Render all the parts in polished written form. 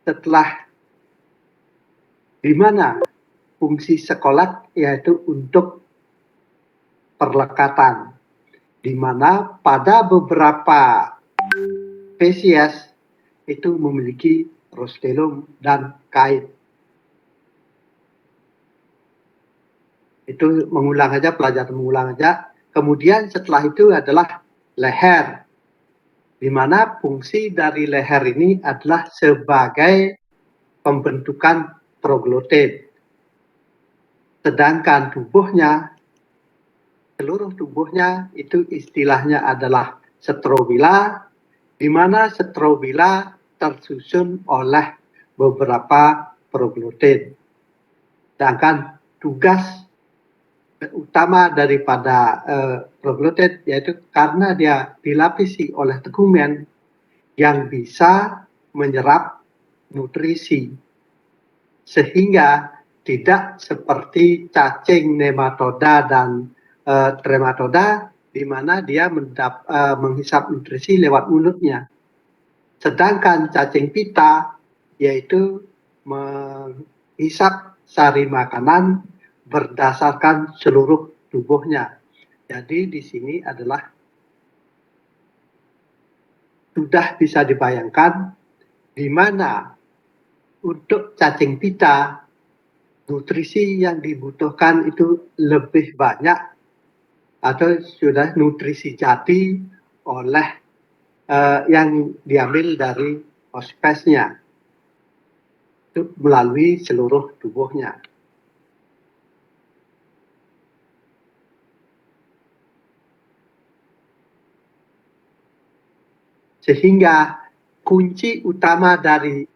setelah di mana fungsi sekolah yaitu untuk perlekatan, di mana pada beberapa spesies itu memiliki rostellum dan kait. Itu mengulang aja, pelajaran mengulang aja. Kemudian setelah itu adalah leher, di mana fungsi dari leher ini adalah sebagai pembentukan proglotit. Sedangkan tubuhnya, seluruh tubuhnya itu istilahnya adalah strobila, di mana strobila tersusun oleh beberapa proglotit. Sedangkan tugas utama daripada proglotit yaitu karena dia dilapisi oleh tegumen yang bisa menyerap nutrisi, sehingga tidak seperti cacing nematoda dan trematoda di mana dia menghisap nutrisi lewat mulutnya. Sedangkan cacing pita yaitu menghisap sari makanan berdasarkan seluruh tubuhnya. Jadi di sini adalah sudah bisa dibayangkan di mana untuk cacing pita nutrisi yang dibutuhkan itu lebih banyak atau sudah nutrisi jati oleh yang diambil dari ospesnya itu melalui seluruh tubuhnya. Sehingga kunci utama dari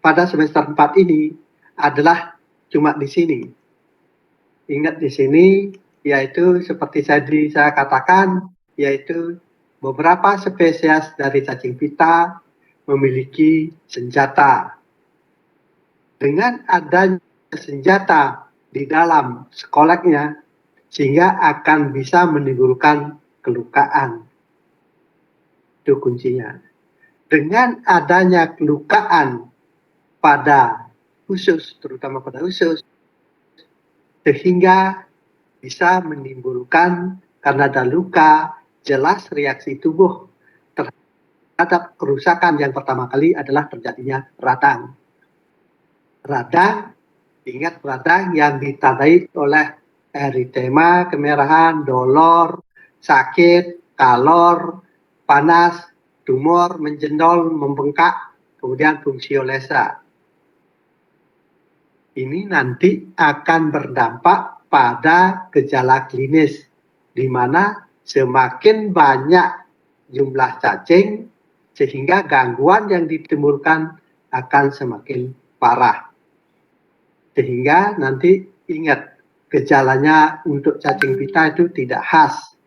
pada semester 4 ini adalah cuma di sini. Ingat di sini, yaitu seperti saya katakan, yaitu beberapa spesies dari cacing pita memiliki senjata. Dengan adanya senjata di dalam sekoleknya, sehingga akan bisa menimbulkan kelukaan. Itu kuncinya. Dengan adanya kelukaan pada usus, terutama pada usus, sehingga bisa menimbulkan karena ada luka, jelas reaksi tubuh terhadap kerusakan yang pertama kali adalah terjadinya radang. Radang, ingat radang yang ditandai oleh eritema, kemerahan, dolor, sakit, kalor, panas, tumor, menjendol, membengkak, kemudian fungsiolesa. Ini nanti akan berdampak pada gejala klinis, di mana semakin banyak jumlah cacing, sehingga gangguan yang ditimbulkan akan semakin parah. Sehingga nanti ingat, gejalanya untuk cacing pita itu tidak khas.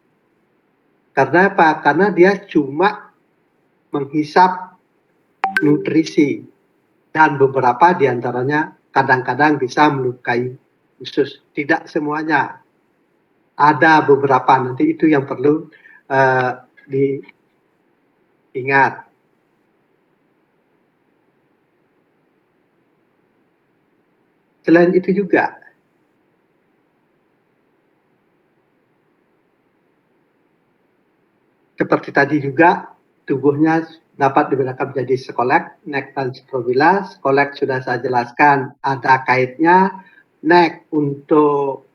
Karena apa? Karena dia cuma menghisap nutrisi, dan beberapa diantaranya kadang-kadang bisa melukai usus. Tidak semuanya. Ada beberapa, nanti itu yang perlu diingat. Selain itu juga, seperti tadi juga, tubuhnya dapat dibedakan menjadi skolek, nek, dan strobila. Skolek sudah saya jelaskan, ada kaitnya. Nek untuk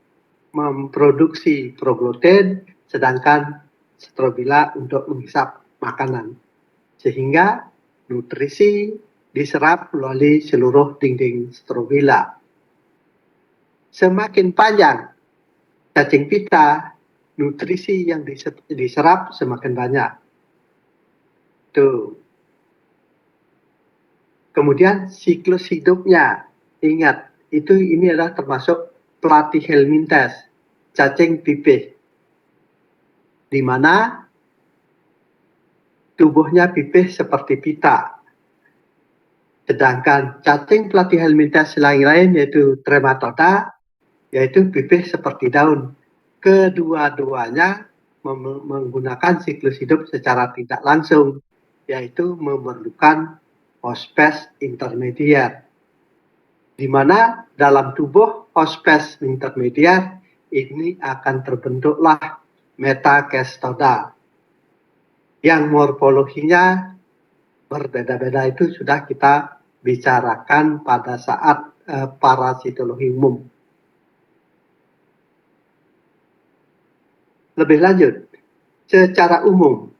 memproduksi proglutin, sedangkan strobila untuk menghisap makanan. Sehingga nutrisi diserap melalui seluruh dinding strobila. Semakin panjang cacing pita, nutrisi yang diserap semakin banyak. Tuh. Kemudian siklus hidupnya, ingat, ini adalah termasuk platyhelminthes, cacing pipih, di mana tubuhnya pipih seperti pita. Sedangkan cacing platyhelminthes lain yaitu trematoda, yaitu pipih seperti daun. Kedua-duanya menggunakan siklus hidup secara tidak langsung. yaitu memerlukan hospes intermedier, di mana dalam tubuh hospes intermedier ini akan terbentuklah metakestoda yang morfologinya berbeda-beda. Itu sudah kita bicarakan pada saat parasitologi umum. Lebih lanjut, secara umum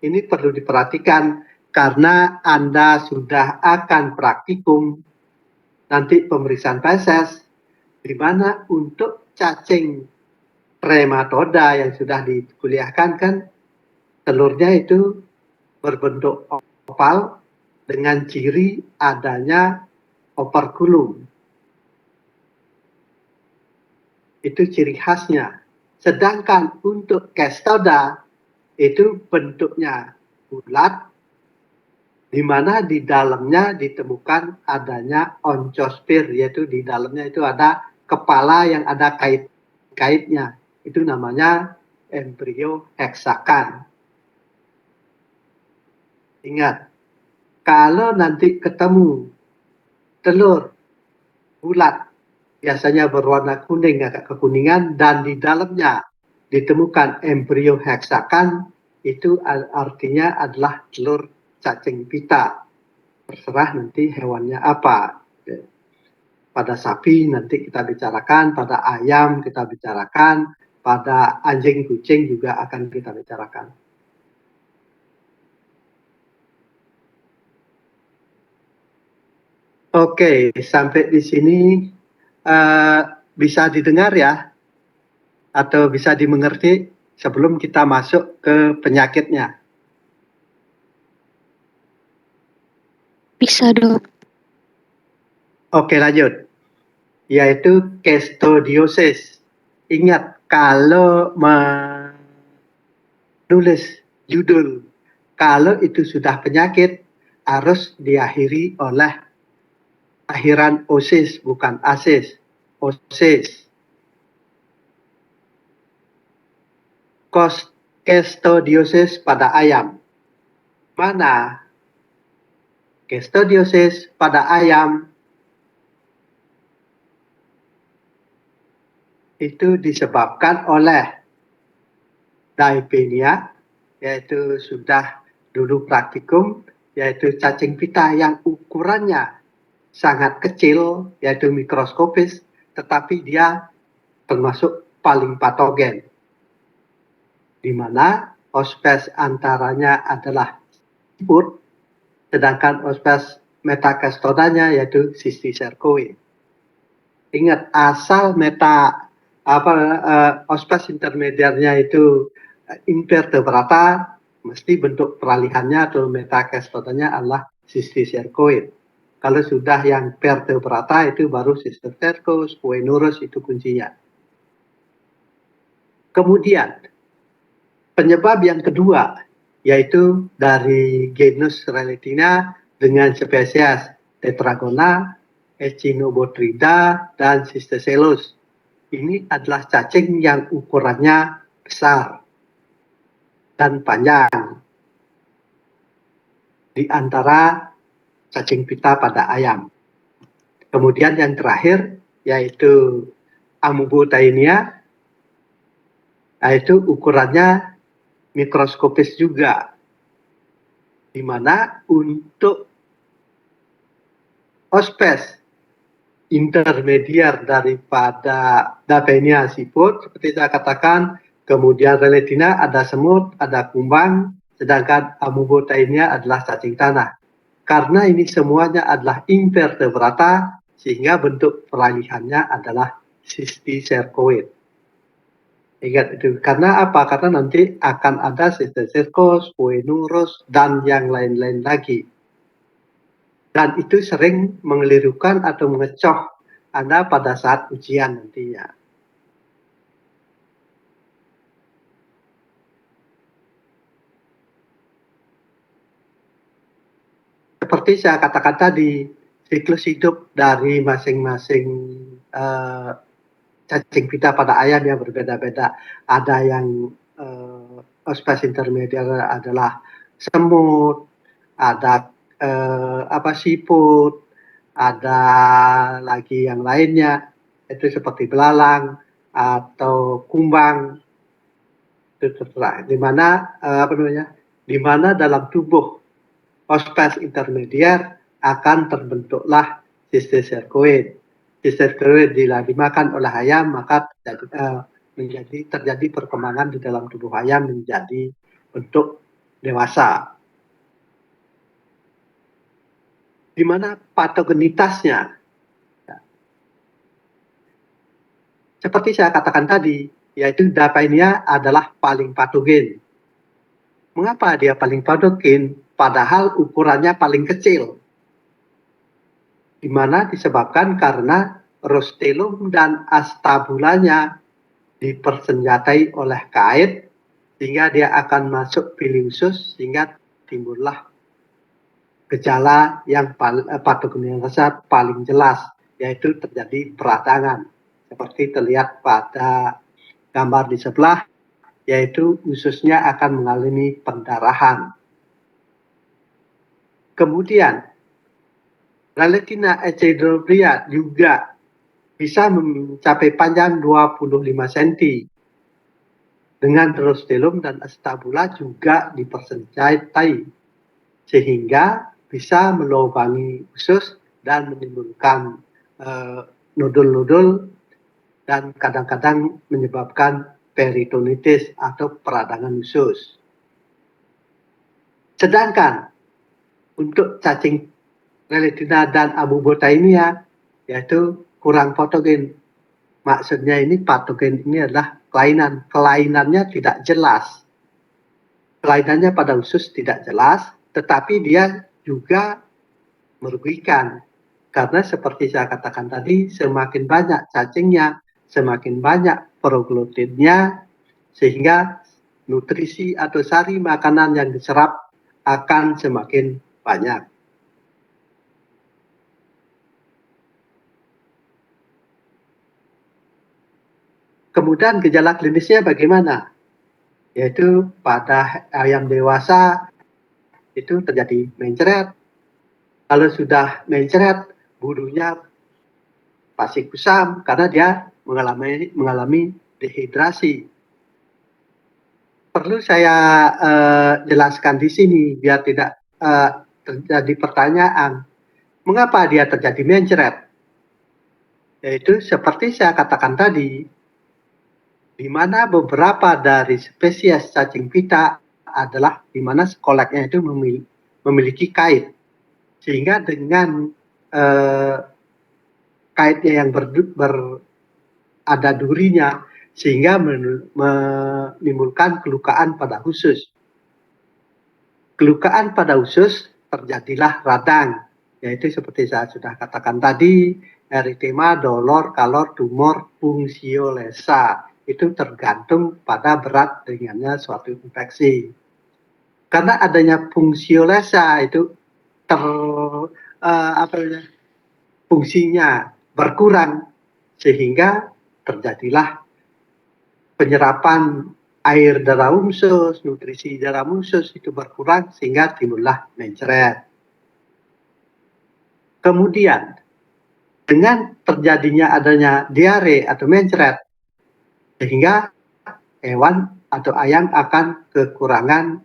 ini perlu diperhatikan karena Anda sudah akan praktikum nanti pemeriksaan feses, di mana untuk cacing trematoda yang sudah dikuliahkan kan telurnya itu berbentuk oval dengan ciri adanya operculum. Itu ciri khasnya. Sedangkan untuk kestoda itu bentuknya bulat, di mana di dalamnya ditemukan adanya oncosphere, yaitu di dalamnya itu ada kepala yang ada kait-kaitnya. Itu namanya embrio heksakan. Ingat, kalau nanti ketemu telur bulat, biasanya berwarna kuning, agak kekuningan, dan di dalamnya ditemukan embrio heksakan, itu artinya adalah telur cacing pita. Terserah nanti hewannya apa. Pada sapi nanti kita bicarakan, pada ayam kita bicarakan, pada anjing kucing juga akan kita bicarakan. Oke, sampai di sini bisa didengar ya, atau bisa dimengerti sebelum kita masuk ke penyakitnya. Bisa, Dok. Oke, lanjut. Yaitu kestodiosis. Ingat, kalau menulis judul, kalau itu sudah penyakit, harus diakhiri oleh akhiran osis, bukan asis. Osis. Kestodiosis pada ayam. Mana kestodiosis pada ayam itu disebabkan oleh daipenia, yaitu sudah dulu praktikum, yaitu cacing pita yang ukurannya sangat kecil, yaitu mikroskopis, tetapi dia termasuk paling patogen, di mana hospes antaranya adalah siput, sedangkan hospes metakestodanya yaitu cysticercoid. Ingat, asal hospes intermediarnya itu invertebrata, mesti bentuk peralihannya atau metakestodanya adalah cysticercoid. Kalau sudah yang vertebrata itu baru Cysticercus, Poenurus, itu kuncinya. Kemudian penyebab yang kedua yaitu dari genus Reletina dengan spesies Tetragona, Echinobotrida, dan Cysticelus. Ini adalah cacing yang ukurannya besar dan panjang di antara cacing pita pada ayam. Kemudian yang terakhir yaitu Amubotainia, yaitu ukurannya mikroskopis juga, di mana untuk hospes intermediar daripada Daphenia siput, seperti saya katakan, kemudian Reletina ada semut, ada kumbang, sedangkan Amubotainia adalah cacing tanah. Karena ini semuanya adalah invertebrata, sehingga bentuk peralihannya adalah cysticercoid. Ingat itu. Karena apa? Karena nanti akan ada Cysticercus, Poenurus, dan yang lain-lain lagi. Dan itu sering mengelirukan atau mengecoh Anda pada saat ujian nantinya. Seperti saya katakan tadi, siklus hidup dari masing-masing cacing pita pada ayam yang berbeda-beda. Ada yang hospes intermediar adalah semut, ada siput, ada lagi yang lainnya, itu seperti belalang atau kumbang, itu terserah. Di mana dalam tubuh hospes intermedier akan terbentuklah sistiserkoid. Sistiserkoid bila dimakan oleh ayam maka terjadi perkembangan di dalam tubuh ayam menjadi bentuk dewasa. Di mana patogenitasnya, seperti saya katakan tadi, yaitu Dapainia adalah paling patogen. Mengapa dia paling patogen? Padahal ukurannya paling kecil. Di mana disebabkan karena Rostelum dan Astabulanya dipersenjatai oleh kait, sehingga dia akan masuk pili usus, sehingga timbullah gejala yang patogenitasnya paling jelas, yaitu terjadi peradangan. Seperti terlihat pada gambar di sebelah, yaitu ususnya akan mengalami pendarahan. Kemudian, Raletina acidobria juga bisa mencapai panjang 25 cm. Dengan Rostelum dan Astabula juga dipersenjatai, sehingga bisa melubangi usus dan menimbulkan nodul-nodul dan kadang-kadang menyebabkan peritonitis atau peradangan usus. Sedangkan untuk cacing Raletina dan Abubotainia yaitu kurang patogen. Maksudnya ini patogen ini adalah kelainan. Kelainannya tidak jelas. Kelainannya pada usus tidak jelas, tetapi dia juga merugikan. Karena seperti saya katakan tadi, semakin banyak cacingnya, semakin banyak proglutidnya, sehingga nutrisi atau sari makanan yang diserap akan semakin banyak. Kemudian gejala klinisnya bagaimana? Yaitu pada ayam dewasa itu terjadi mencret. Kalau sudah mencret, bulunya pasti kusam karena dia mengalami dehidrasi. Perlu saya jelaskan di sini biar tidak terjadi pertanyaan, mengapa dia terjadi mencret? Yaitu seperti saya katakan tadi, di mana beberapa dari spesies cacing pita adalah di mana koleknya itu memiliki kait, sehingga dengan kaitnya yang ada durinya, sehingga menimbulkan kelukaan pada usus. Kelukaan pada usus terjadilah radang, yaitu seperti saya sudah katakan tadi, eritema, dolor, kalor, tumor, fungsiolesa. Itu tergantung pada berat ringannya suatu infeksi. Karena adanya fungsiolesa itu fungsinya berkurang, sehingga terjadilah penyerapan air dalam usus, nutrisi dalam usus itu berkurang, sehingga timbullah mencret. Kemudian, dengan terjadinya adanya diare atau mencret, sehingga hewan atau ayam akan kekurangan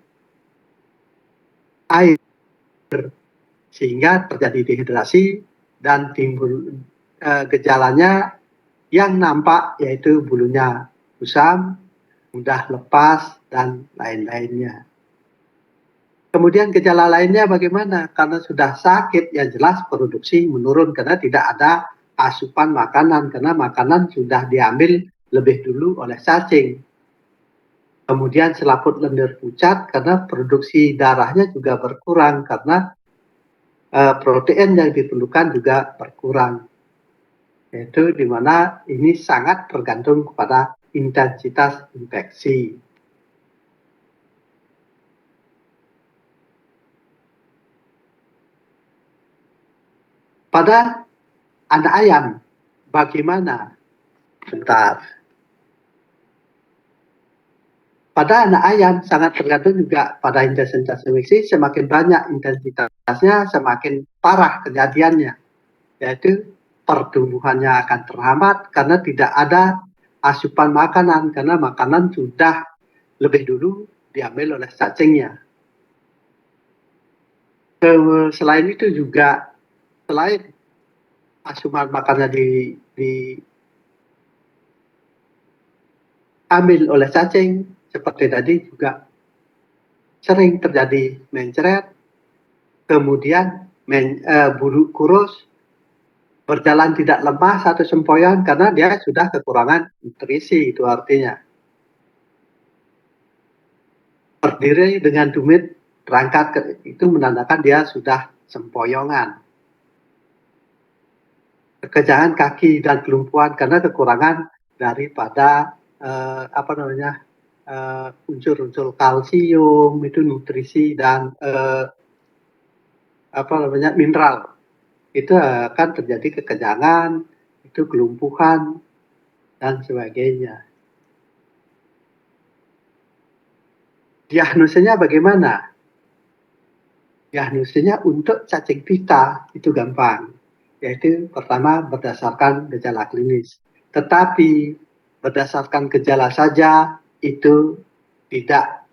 air, sehingga terjadi dehidrasi dan timbul gejalanya yang nampak yaitu bulunya kusam, mudah lepas, dan lain-lainnya. Kemudian gejala lainnya bagaimana? Karena sudah sakit, ya jelas produksi menurun karena tidak ada asupan makanan, karena makanan sudah diambil lebih dulu oleh cacing. Kemudian selaput lendir pucat karena produksi darahnya juga berkurang karena protein yang diperlukan juga berkurang. Yaitu di mana ini sangat tergantung kepada intensitas infeksi. Pada anak ayam, bagaimana? Bentar. Pada anak ayam sangat tergantung juga pada intensitas seleksi, semakin banyak intensitasnya semakin parah kejadiannya, yaitu pertumbuhannya akan terhambat karena tidak ada asupan makanan, karena makanan sudah lebih dulu diambil oleh cacingnya. Selain itu juga, selain asupan makannya diambil oleh cacing, seperti tadi juga sering terjadi mencret, kemudian bulu kurus, berjalan tidak lemas atau sempoyongan karena dia sudah kekurangan nutrisi, itu artinya. Berdiri dengan tumit berangkat itu menandakan dia sudah sempoyongan. Kekejangan kaki dan kelumpuhan karena kekurangan daripada unsur-unsur kalsium, itu nutrisi dan mineral. Itu akan terjadi kekejangan, itu kelumpuhan dan sebagainya. Diagnosanya bagaimana? Diagnosanya untuk cacing pita itu gampang, yaitu pertama berdasarkan gejala klinis. Tetapi berdasarkan gejala saja itu tidak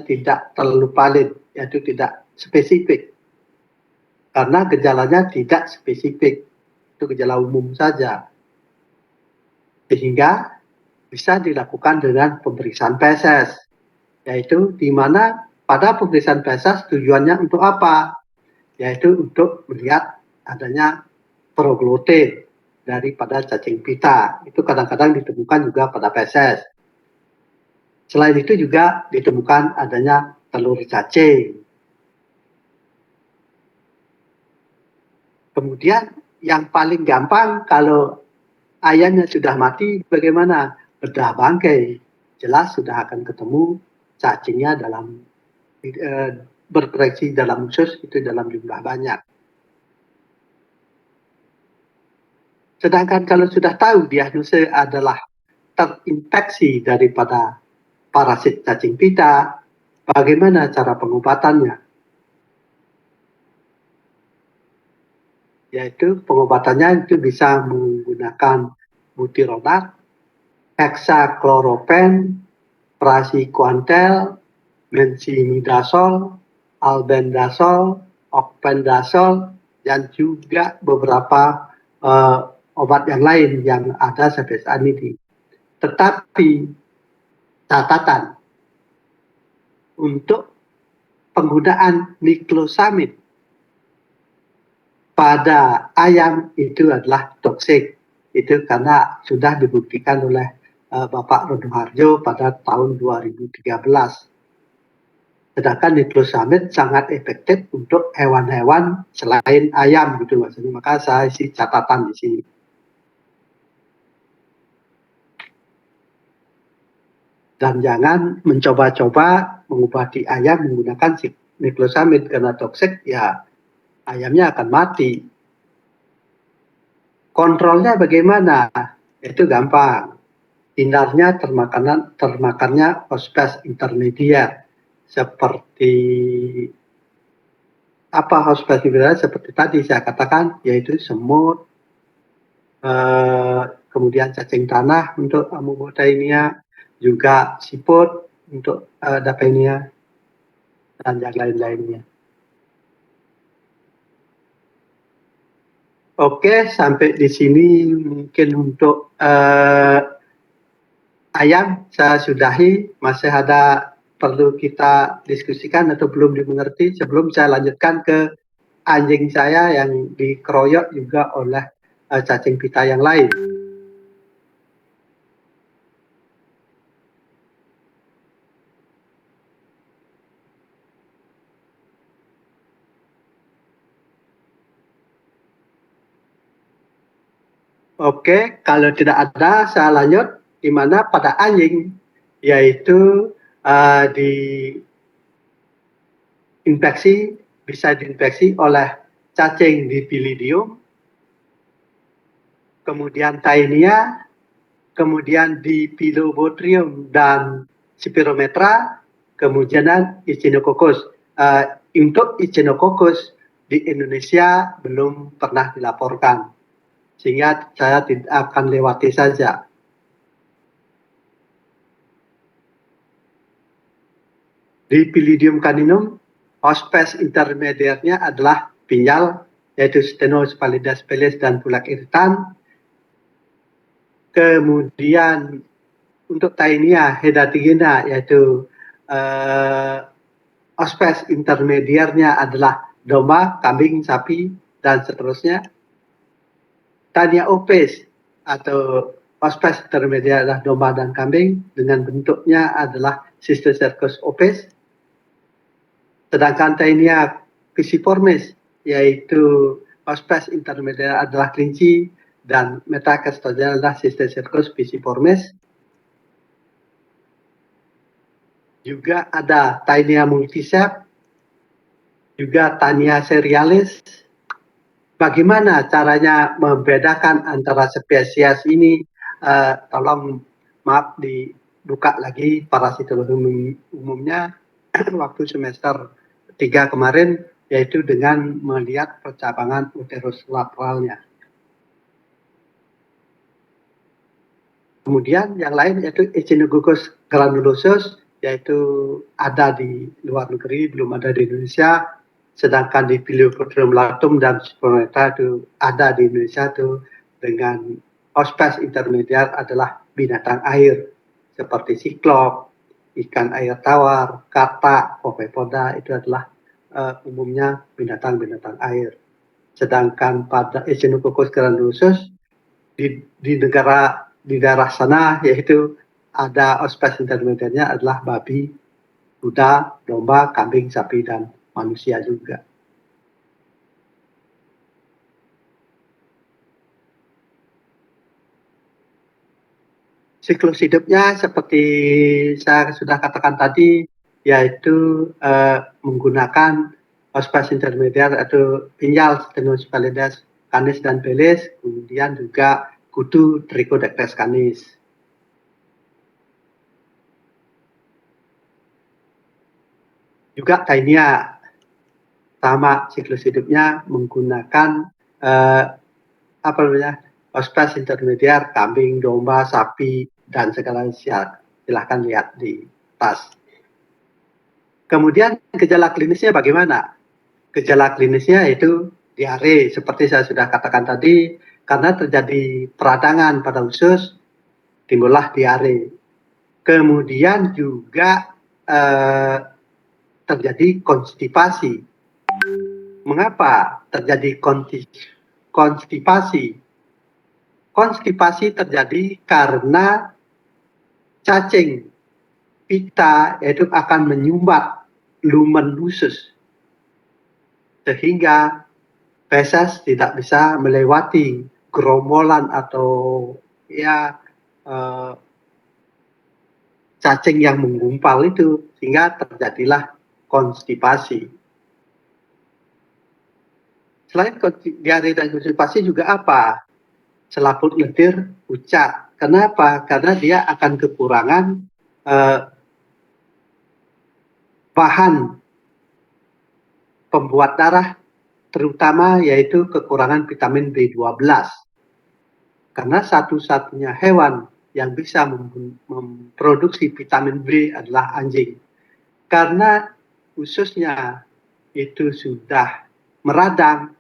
tidak terlalu valid, yaitu tidak spesifik. Karena gejalanya tidak spesifik, itu gejala umum saja. Sehingga bisa dilakukan dengan pemeriksaan feses, yaitu di mana pada pemeriksaan feses tujuannya untuk apa? Yaitu untuk melihat adanya proglutin daripada cacing pita. Itu kadang-kadang ditemukan juga pada feses. Selain itu juga ditemukan adanya telur cacing. Kemudian yang paling gampang kalau ayamnya sudah mati, bagaimana? Bedah bangkai. Jelas sudah akan ketemu cacingnya dalam berproduksi dalam usus itu dalam jumlah banyak. Sedangkan kalau sudah tahu diagnosis adalah terinfeksi daripada parasit cacing pita, bagaimana cara pengobatannya? Yaitu pengobatannya itu bisa menggunakan butironat, hexakloropen, praziquantel, benzimidazol, albendazol, okbendazol, dan juga beberapa obat yang lain yang ada sampai saat ini. Tetapi catatan untuk penggunaan niklosamid pada ayam itu adalah toksik. Itu karena sudah dibuktikan oleh Bapak Rodoharjo pada tahun 2013. Sedangkan niklosamid sangat efektif untuk hewan-hewan selain ayam gitu maksudnya. Maka saya isi catatan di sini. Dan jangan mencoba-coba mengobati ayam menggunakan niklosamid karena toksik, ya ayamnya akan mati. Kontrolnya bagaimana? Itu gampang. Hindarnya termakannya hospes intermediate. Seperti apa hospes intermediate? Seperti tadi saya katakan, yaitu semut, kemudian cacing tanah untuk Amobotainia, juga siput untuk Dapenia, dan yang lain-lainnya. Oke, sampai di sini mungkin untuk ayam saya sudahi. Masih ada perlu kita diskusikan atau belum dimengerti sebelum saya lanjutkan ke anjing saya yang dikeroyok juga oleh cacing pita yang lain. Oke, kalau tidak ada saya lanjut, di mana pada anjing yaitu bisa diinfeksi oleh cacing Dipilidium, kemudian Taenia, kemudian Dipilobotrium dan Spirometra, kemudian Echinococcus. Untuk Echinococcus di Indonesia belum pernah dilaporkan, sehingga saya tidak akan lewati saja. Di Pilidium caninum, hospes intermediarnya adalah pinjal, yaitu Stenos pallidus peles dan bulak iritan. Kemudian untuk Taenia hedatigena, yaitu hospes intermediarnya adalah domba, kambing, sapi, dan seterusnya. Tania opes atau hospes intermediar adalah domba dan kambing, dengan bentuknya adalah Cysticercus opes. Sedangkan Taenia pisiformis, yaitu hospes intermediar adalah kelinci, dan Metacastodia adalah Cysticercus pisiformis. Juga ada Taenia multiceps, juga Taenia serialis. Bagaimana caranya membedakan antara spesies ini? Tolong maaf dibuka lagi parasitologi umumnya waktu semester 3 kemarin, yaitu dengan melihat percabangan uterus lateralnya. Kemudian yang lain yaitu Echinococcus granulosus, yaitu ada di luar negeri, belum ada di Indonesia. Sedangkan di Piliopodrum latum dan Spirometra itu ada di Indonesia itu, dengan hospes intermediar adalah binatang air seperti siklop, ikan air tawar, katak, Copepoda, itu adalah umumnya binatang-binatang air. Sedangkan pada Echinococcus granulosus di daerah sana, yaitu ada hospes intermediarnya adalah babi, kuda, domba, kambing, sapi, dan manusia juga. Siklus hidupnya seperti saya sudah katakan tadi, yaitu menggunakan hospes intermediar atau pinjal Stenos pallidus canis dan peles, kemudian juga kudu Trichodactylus canis. Juga Taenia sama siklus hidupnya menggunakan hospes intermediar kambing, domba, sapi, dan segala siap. Silahkan lihat di atas. Kemudian gejala klinisnya bagaimana? Gejala klinisnya yaitu diare, seperti saya sudah katakan tadi, karena terjadi peradangan pada usus, timbullah diare. Kemudian juga terjadi konstipasi. Mengapa terjadi konstipasi? Konstipasi terjadi karena cacing pita itu akan menyumbat lumen usus, sehingga feses tidak bisa melewati gerombolan atau cacing yang menggumpal itu, sehingga terjadilah konstipasi. Selain diare dan konstipasi juga apa? Selaput lendir, ucap. Kenapa? Karena dia akan kekurangan bahan pembuat darah, terutama yaitu kekurangan vitamin B12. Karena satu-satunya hewan yang bisa memproduksi vitamin B adalah anjing. Karena ususnya itu sudah meradang,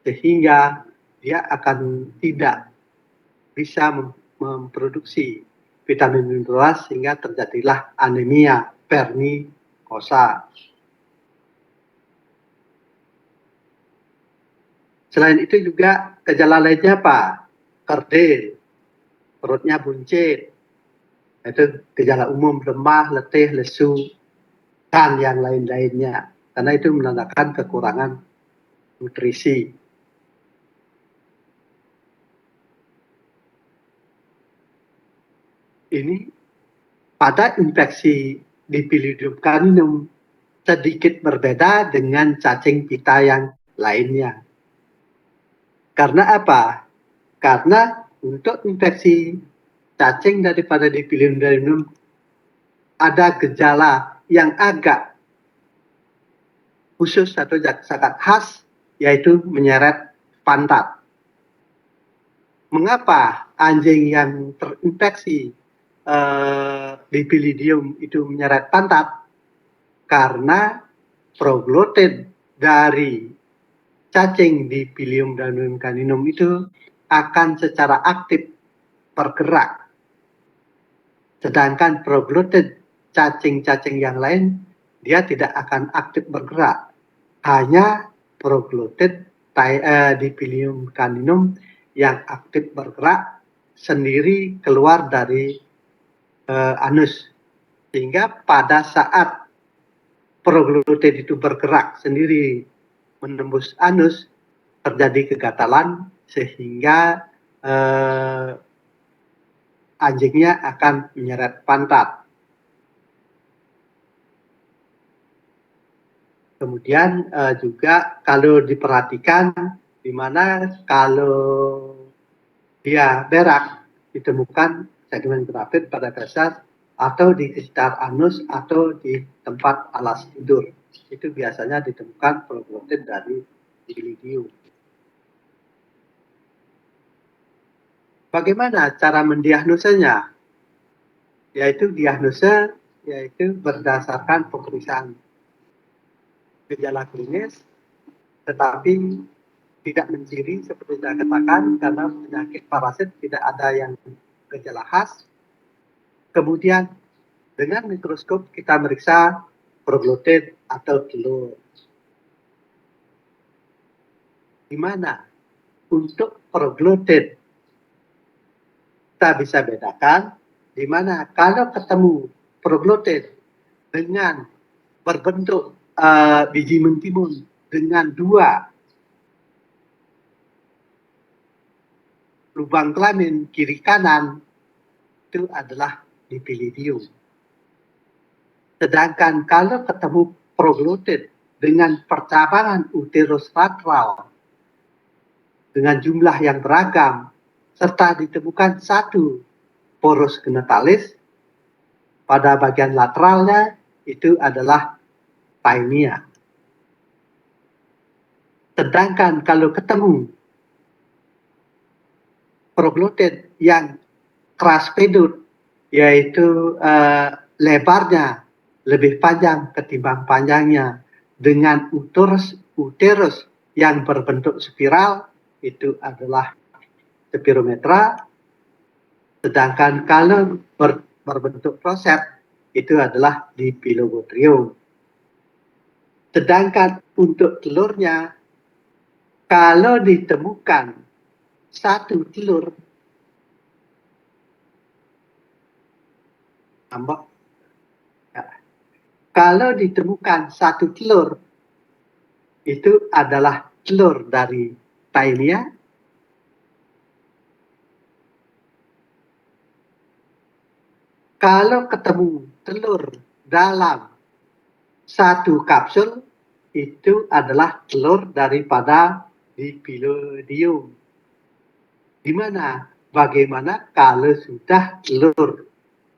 sehingga dia akan tidak bisa memproduksi vitamin B12, sehingga terjadilah anemia pernikosa. Selain itu juga gejala lainnya apa? Kerdil, perutnya buncit, itu gejala umum, lemah, letih, lesu, dan yang lain-lainnya. Karena itu menandakan kekurangan nutrisi. Ini pada infeksi di Pilidium caninum sedikit berbeda dengan cacing pita yang lainnya. Karena apa? Karena untuk infeksi cacing daripada Dipilium caninum ada gejala yang agak khusus atau sangat khas, yaitu menyeret pantat. Mengapa anjing yang terinfeksi Dipilidium itu menyeret pantat? Karena proglotit dari cacing Dipilium danum caninum itu akan secara aktif bergerak. Sedangkan proglotit cacing-cacing yang lain, dia tidak akan aktif bergerak. Hanya proglotit Dipilium caninum yang aktif bergerak sendiri keluar dari anus. Sehingga pada saat proglotit itu bergerak sendiri menembus anus, terjadi kegatalan sehingga anjingnya akan menyeret pantat. Kemudian juga kalau diperhatikan, di mana kalau dia berak ditemukan segmen grafit pada dasar atau di sekitar anus atau di tempat alas tidur. Itu biasanya ditemukan proglotit dari Dipilidium. Bagaimana cara mendiagnosanya? Yaitu diagnosa yaitu berdasarkan pemeriksaan gejala klinis, tetapi tidak menciri seperti saya katakan, karena penyakit parasit tidak ada yang gejala khas. Kemudian dengan mikroskop kita meriksa proglotit atau telur. Di mana untuk proglotit kita bisa bedakan, di mana kalau ketemu proglotit dengan berbentuk biji mentimun dengan dua lubang kelamin kiri kanan, itu adalah Dipilidium. Sedangkan kalau ketemu proglotit dengan percabangan uterus lateral dengan jumlah yang beragam, serta ditemukan satu porus genitalis pada bagian lateralnya, itu adalah Taenia. Sedangkan kalau ketemu proglotit yang keras pedut, yaitu lebarnya lebih panjang ketimbang panjangnya, dengan uterus yang berbentuk spiral, itu adalah spirometra. Sedangkan kalau berbentuk roset, itu adalah Dipilobotrium. Sedangkan untuk telurnya, kalau ditemukan satu telur, kalau ditemukan satu telur, itu adalah telur dari Taenia. Kalau ketemu telur dalam satu kapsul, itu adalah telur daripada Dipilidium. Di mana bagaimana kalau sudah telur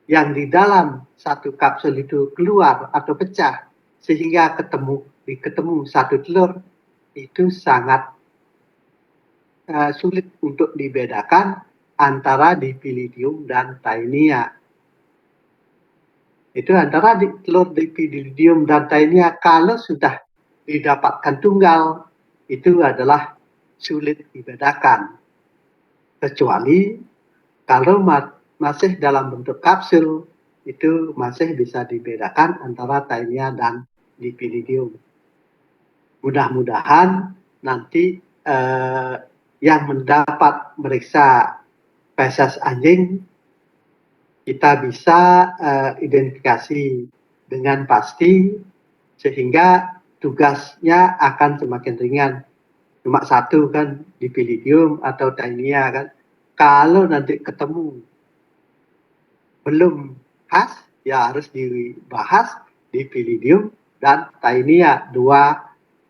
yang di dalam satu kapsul itu keluar atau pecah sehingga ketemu satu telur, itu sangat sulit untuk dibedakan antara Dipilidium dan Taenia. Itu antara telur Dipilidium dan Taenia, kalau sudah didapatkan tunggal, itu adalah sulit dibedakan. Kecuali kalau masih dalam bentuk kapsul, itu masih bisa dibedakan antara Taenia dan Dipilidium. Mudah-mudahan nanti yang mendapat meriksa feses anjing, kita bisa identifikasi dengan pasti, sehingga tugasnya akan semakin ringan. Cuma satu kan, Dipilidium atau Taenia kan. Kalau nanti ketemu belum khas, ya harus dibahas Dipilidium dan Taenia, dua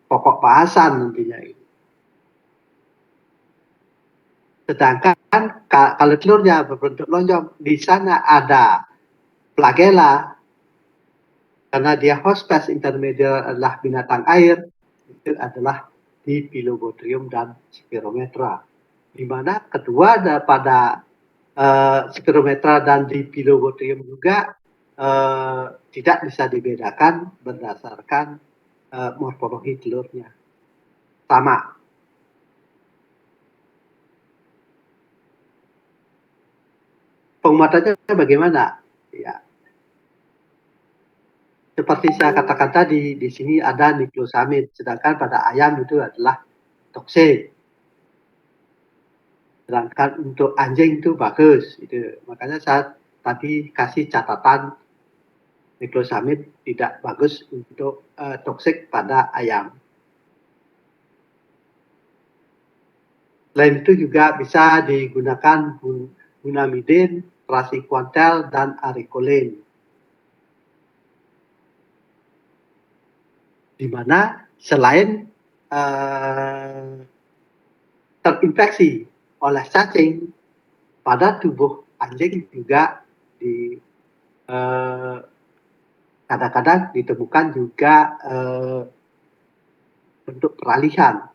pokok bahasan nantinya. Sedangkan kalau telurnya berbentuk lonjong, di sana ada flagella, Karena dia hospes intermedier adalah binatang air, itu adalah Dipilobothrium dan Spirometra. Di mana kedua daripada Spirometra dan Dipilobothrium juga tidak bisa dibedakan berdasarkan morfologi telurnya. Sama. Penguatannya bagaimana? Ya, seperti saya katakan tadi, di sini ada nukleosamid, sedangkan pada ayam itu adalah toksik. Sedangkan untuk anjing itu bagus, itu. Makanya saya tadi kasih catatan nukleosamid tidak bagus untuk toksik pada ayam. Selain itu juga bisa digunakan gunamidin, praziquantel, dan aricolen. Di mana selain terinfeksi oleh cacing, pada tubuh anjing juga kadang-kadang ditemukan juga bentuk peralihan.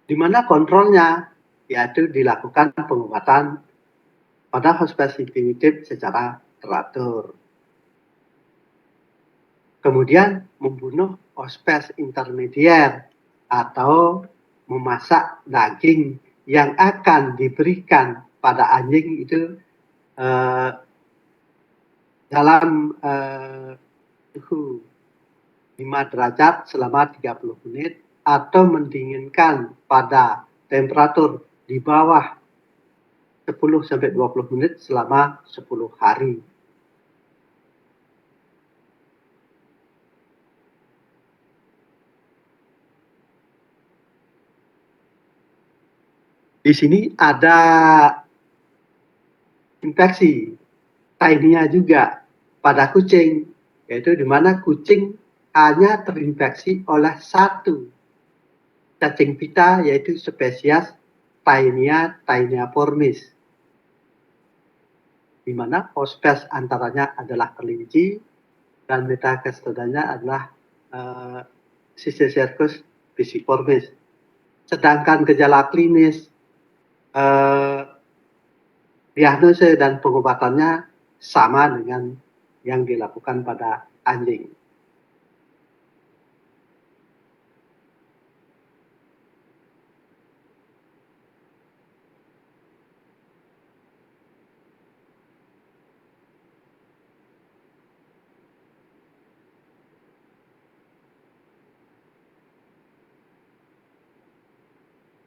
Di mana kontrolnya yaitu dilakukan pengobatan pada hospes definitif secara teratur. Kemudian membunuh hospes intermedier atau memasak daging yang akan diberikan pada anjing itu dalam suhu 5 derajat selama 30 menit atau mendinginkan pada temperatur di bawah 10-20 menit selama 10 hari. Di sini ada infeksi Taenia juga pada kucing, yaitu di mana kucing hanya terinfeksi oleh satu cacing pita, yaitu spesies Taenia taeniformis, di mana hospes antaranya adalah kelinci dan metacastodanya adalah Sisticercus pisiformis. Sedangkan gejala klinis, diagnosis dan pengobatannya sama dengan yang dilakukan pada anjing.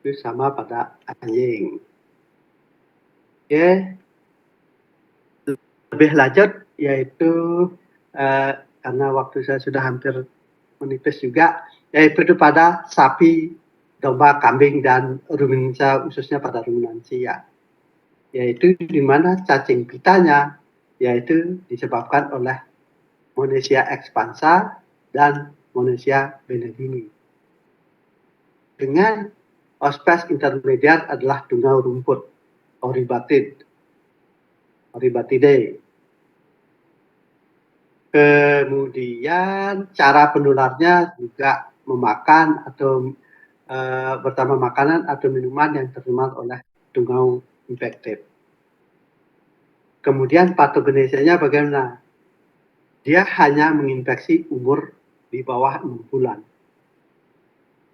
Itu sama pada anjing. Oke, lebih lanjut yaitu karena waktu saya sudah hampir menipis juga, yaitu pada sapi, domba, kambing, dan ruminansia, khususnya pada ruminansia. Yaitu di mana cacing pitanya yaitu disebabkan oleh Monesia expansa dan Monesia benedini. Dengan hospes intermediat adalah tungau rumput, Oribatidae. Kemudian cara penularnya juga memakan atau pertama makanan atau minuman yang tercemar oleh tungau infektif. Kemudian patogenesisnya bagaimana? Dia hanya menginfeksi umur di bawah 6 bulan.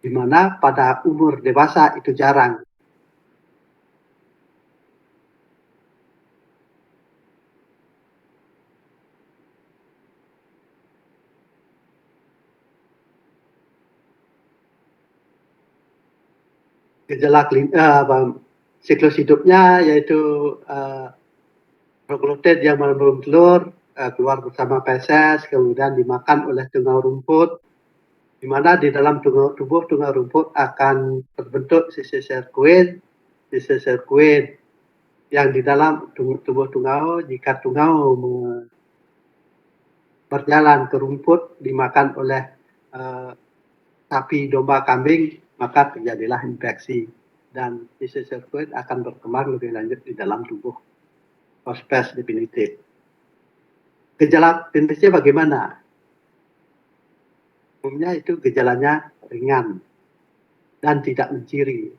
Di mana pada umur dewasa itu jarang. Gejala siklus hidupnya yaitu proglotid yang belum telur, keluar bersama feses, kemudian dimakan oleh tungau rumput, di mana di dalam tubuh tungau rumput akan terbentuk sisir sirkuit yang di dalam tubuh tungau, jika tungau berjalan ke rumput dimakan oleh sapi, domba, kambing, maka terjadilah infeksi dan sisir sirkuit akan berkembang lebih lanjut di dalam tubuh hospes definitif. Gejala klinisnya bagaimana? Umumnya itu gejalanya ringan dan tidak menciri.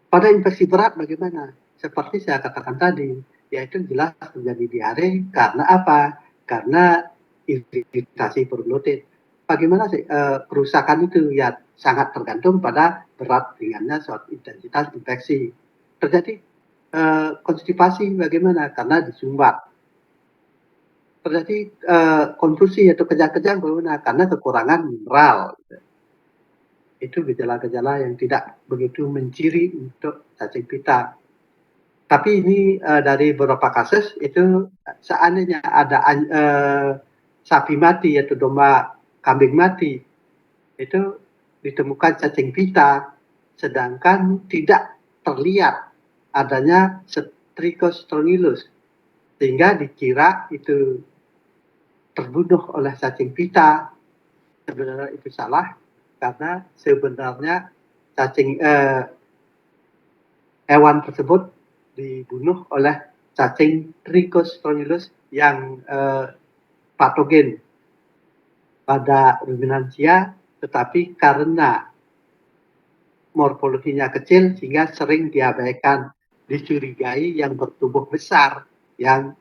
Pada infeksi berat bagaimana? Seperti saya katakan tadi, yaitu jelas terjadi diare karena apa? Karena iritasi perglutin. Bagaimana sih kerusakan itu? Ya sangat tergantung pada berat ringannya suatu intensitas infeksi. Terjadi konstipasi bagaimana? Karena disumbat. Terjadi konfusi atau kejang-kejang bagaimana? Karena kekurangan mineral. Itu gejala-gejala yang tidak begitu menciri untuk cacing pita. Tapi ini dari beberapa kasus itu seandainya ada sapi mati atau domba kambing mati itu ditemukan cacing pita, sedangkan tidak terlihat adanya Trichostrongylus, sehingga dikira itu terbunuh oleh cacing pita. Sebenarnya itu salah karena sebenarnya cacing hewan tersebut dibunuh oleh cacing Trichostrongylus yang patogen pada ruminansia, tetapi karena morfologinya kecil sehingga sering diabaikan, dicurigai yang bertubuh besar yang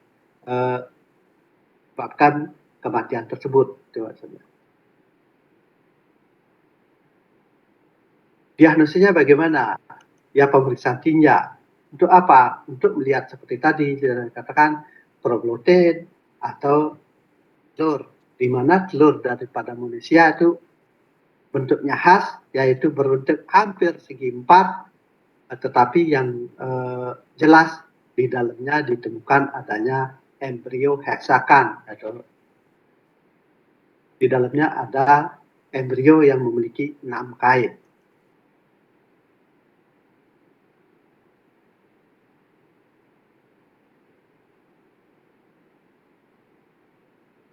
menyebabkan kematian tersebut. Diagnosisnya bagaimana? Ya pemeriksaan tinja. Untuk apa? Untuk melihat seperti tadi saya katakan proglutin atau telur, di mana telur daripada manusia itu bentuknya khas, yaitu berbentuk hampir segi empat, tetapi yang jelas di dalamnya ditemukan adanya embrio heksakan, atau di dalamnya ada embrio yang memiliki 6 kait.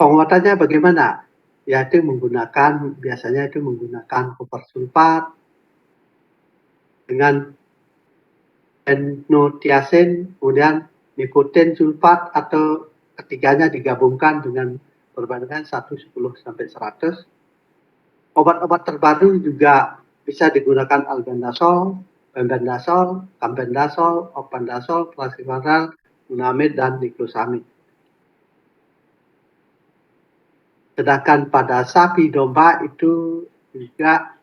Penguatannya bagaimana? Yaitu biasanya itu menggunakan copper sulfat dengan N-tiasin, kemudian nikotin sulfat atau ketiganya digabungkan dengan perbandingan 1:10 sampai 100. Obat-obat terbaru juga bisa digunakan albendazole, pembendazole, cambendazole, opandazole, clasifazole, unamid, dan niclosamid. Sedangkan pada sapi domba itu juga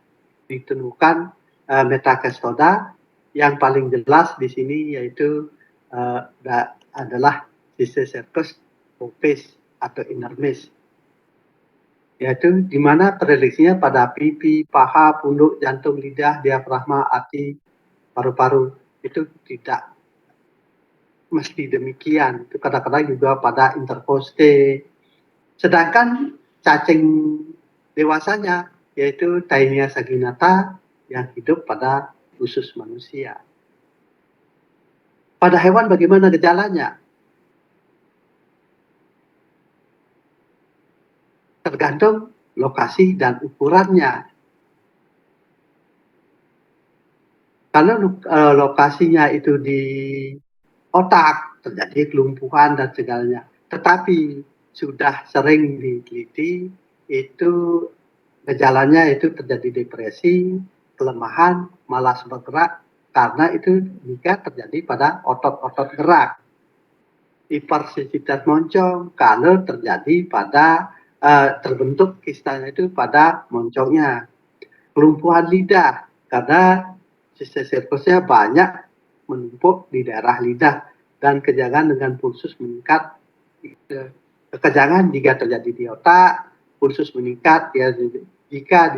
ditemukan metacstoda, yang paling jelas di sini yaitu adalah Cysticercus opis atau inermis, yaitu di mana prediksinya pada pipi, paha, punduk, jantung, lidah, diafragma, hati, paru-paru. Itu tidak mesti demikian, itu kadang-kadang juga pada interkoste. Sedangkan cacing dewasanya yaitu Taenia saginata yang hidup pada usus manusia. Pada hewan bagaimana gejalanya? Tergantung lokasi dan ukurannya. Kalau lokasinya itu di otak, terjadi kelumpuhan dan segalanya. Tetapi sudah sering diteliti, itu gejalanya itu terjadi depresi, kelemahan, malas bergerak, karena itu jika terjadi pada otot-otot gerak. Hipersensitivitas moncong kalau terjadi pada terbentuk kistanya itu pada moncongnya. Kelumpuhan lidah karena Cysticercusnya banyak menumpuk di daerah lidah dan kejangan dengan pulsus meningkat. Kejangan jika terjadi di otak, pulsus meningkat ya, jika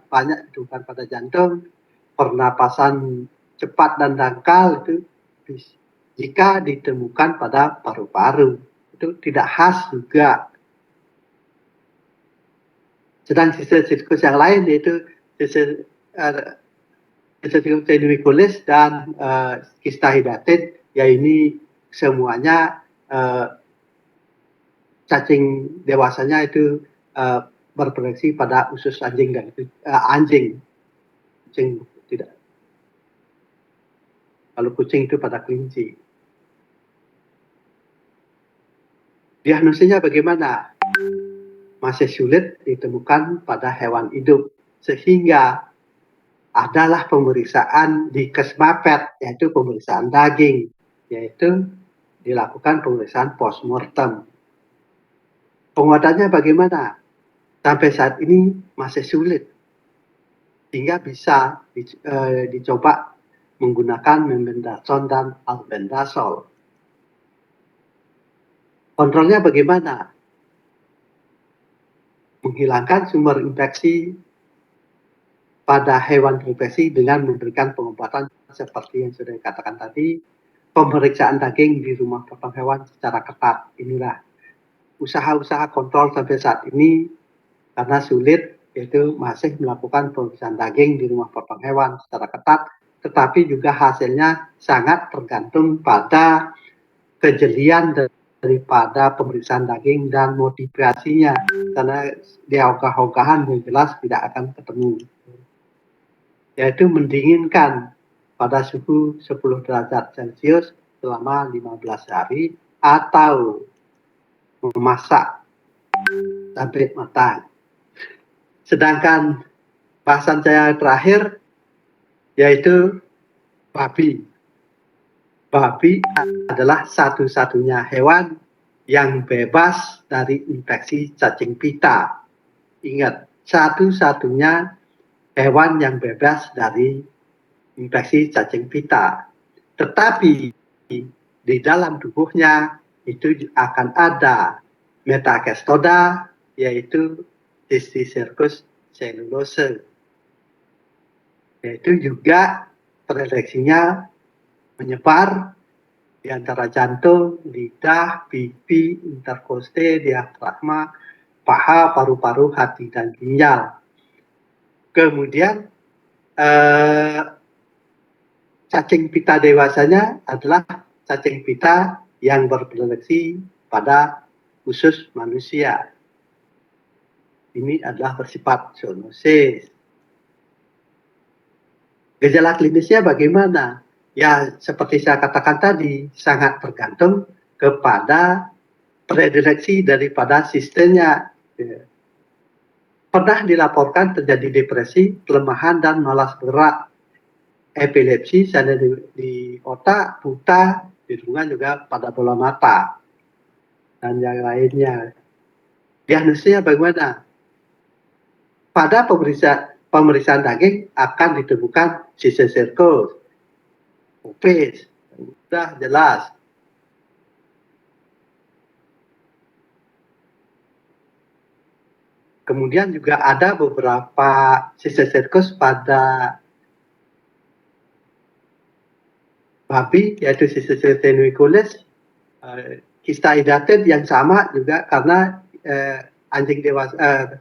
banyak ditemukan pada jantung, pernapasan cepat dan dangkal itu jika ditemukan pada paru-paru, itu tidak khas juga. Sedang sirkus yang lain yaitu Cysticercus dan Cistahydatid, ya ini semuanya cacing dewasanya itu berproduksi pada usus anjing dan anjing. Kucing tidak. Kalau kucing itu pada kelinci. Diagnosisnya bagaimana? Masih sulit ditemukan pada hewan hidup, sehingga adalah pemeriksaan di Kesmapet, yaitu pemeriksaan daging, yaitu dilakukan pemeriksaan postmortem. Penguatannya bagaimana? Sampai saat ini masih sulit, sehingga bisa dicoba menggunakan mebendazole dan albendazole. Kontrolnya bagaimana? Menghilangkan sumber infeksi pada hewan terinfeksi dengan memberikan pengobatan seperti yang sudah dikatakan tadi, pemeriksaan daging di rumah potong hewan secara ketat. Inilah usaha-usaha kontrol sampai saat ini karena sulit, yaitu masih melakukan pemeriksaan daging di rumah potong hewan secara ketat, tetapi juga hasilnya sangat tergantung pada kejelian daripada pemeriksaan daging dan motivasinya, karena di ogah-ogahan yang jelas tidak akan ketemu, yaitu mendinginkan pada suhu 10 derajat Celcius selama 15 hari atau memasak sampai matang. Sedangkan bahasan saya terakhir yaitu babi. Babi adalah satu-satunya hewan yang bebas dari infeksi cacing pita. Ingat, satu-satunya hewan yang bebas dari infeksi cacing pita. Tetapi di dalam tubuhnya itu akan ada metakestoda, yaitu Cysticercus cellulose. Yaitu juga predileksinya menyebar di antara jantung, lidah, pipi, interkoste, diafragma, paha, paru-paru, hati, dan ginjal. Kemudian cacing pita dewasanya adalah cacing pita yang berpredileksi pada usus manusia. Ini adalah bersifat zoonosis. Gejala klinisnya bagaimana? Ya, seperti saya katakan tadi, sangat tergantung kepada predileksi daripada sistemnya. Pernah dilaporkan terjadi depresi, kelemahan, dan malas gerak, epilepsi, sadar di otak, buta, hidungan juga pada bola mata, dan yang lainnya. Diagnosisnya bagaimana? Pada pemeriksaan daging akan ditemukan Cysticercus, obes, sudah jelas. Kemudian juga ada beberapa Cysticercus pada babi, yaitu Cysticercus tenuicollis, Cystahidated yang sama juga karena anjing dewasa,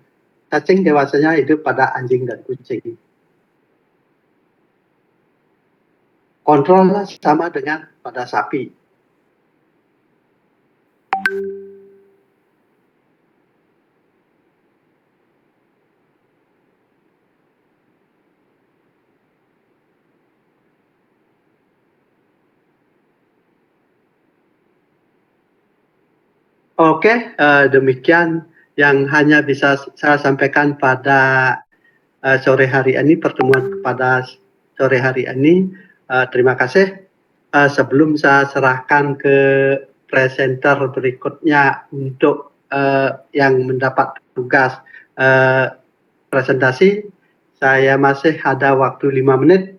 cacing dewasanya hidup pada anjing dan kucing. Kontrolnya sama dengan pada sapi. Oke, demikian yang hanya bisa saya sampaikan pada sore hari ini, pertemuan pada sore hari ini. Terima kasih. Sebelum saya serahkan ke presenter berikutnya untuk yang mendapat tugas presentasi, saya masih ada waktu 5 menit.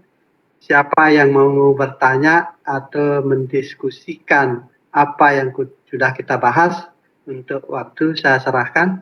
Siapa yang mau bertanya atau mendiskusikan apa yang sudah kita bahas, untuk waktu saya serahkan.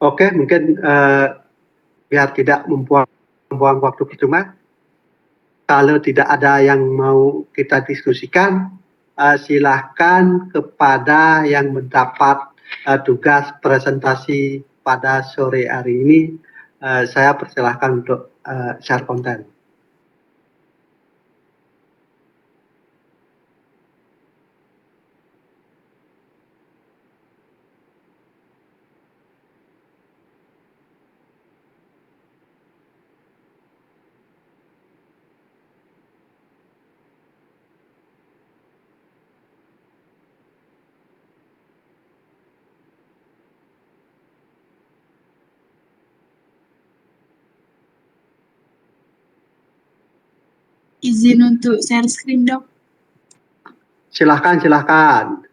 Oke, mungkin biar tidak membuang waktu percuma, kalau tidak ada yang mau kita diskusikan, silahkan kepada yang mendapat tugas presentasi pada sore hari ini, saya persilahkan untuk share konten. Izin untuk share screen, Dok. Silahkan, silahkan.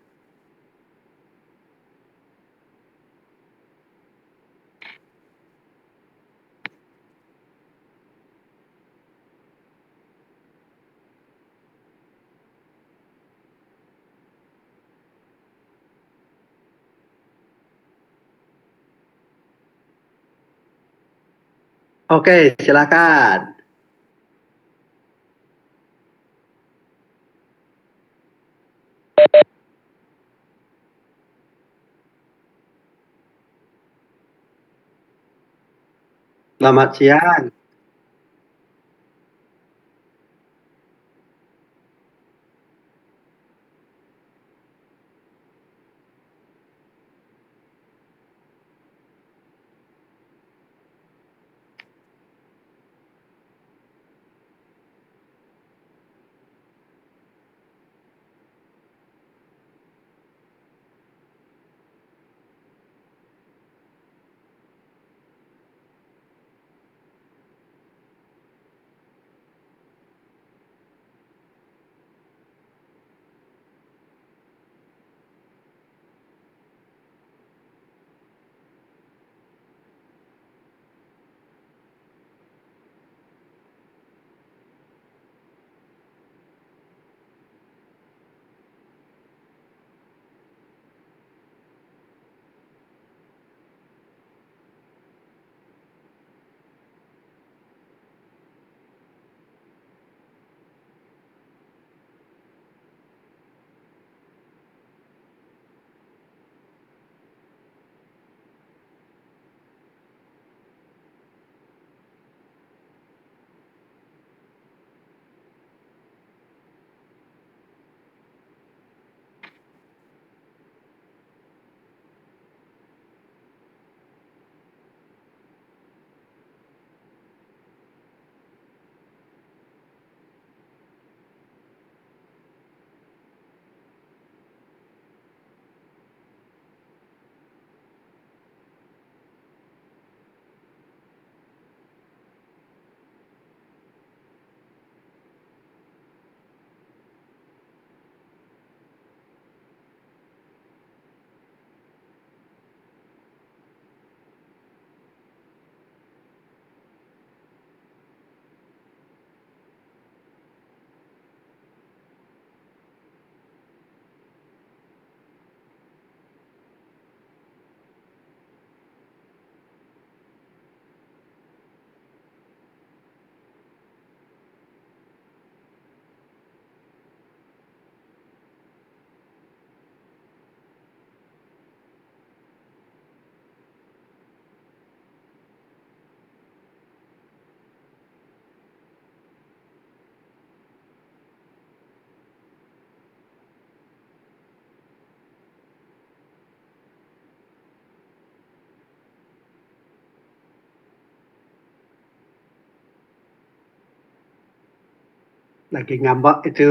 Oke, silakan. Selamat siang. Lagi ngambek itu.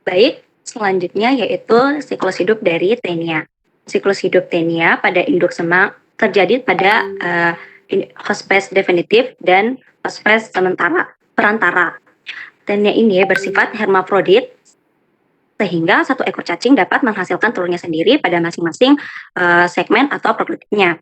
Baik, selanjutnya yaitu siklus hidup dari Taenia. Siklus hidup Taenia pada induk semang terjadi pada hospes definitif dan hospes perantara. Taenia ini bersifat hermafrodit, sehingga satu ekor cacing dapat menghasilkan telurnya sendiri pada masing-masing segmen atau proglotitnya.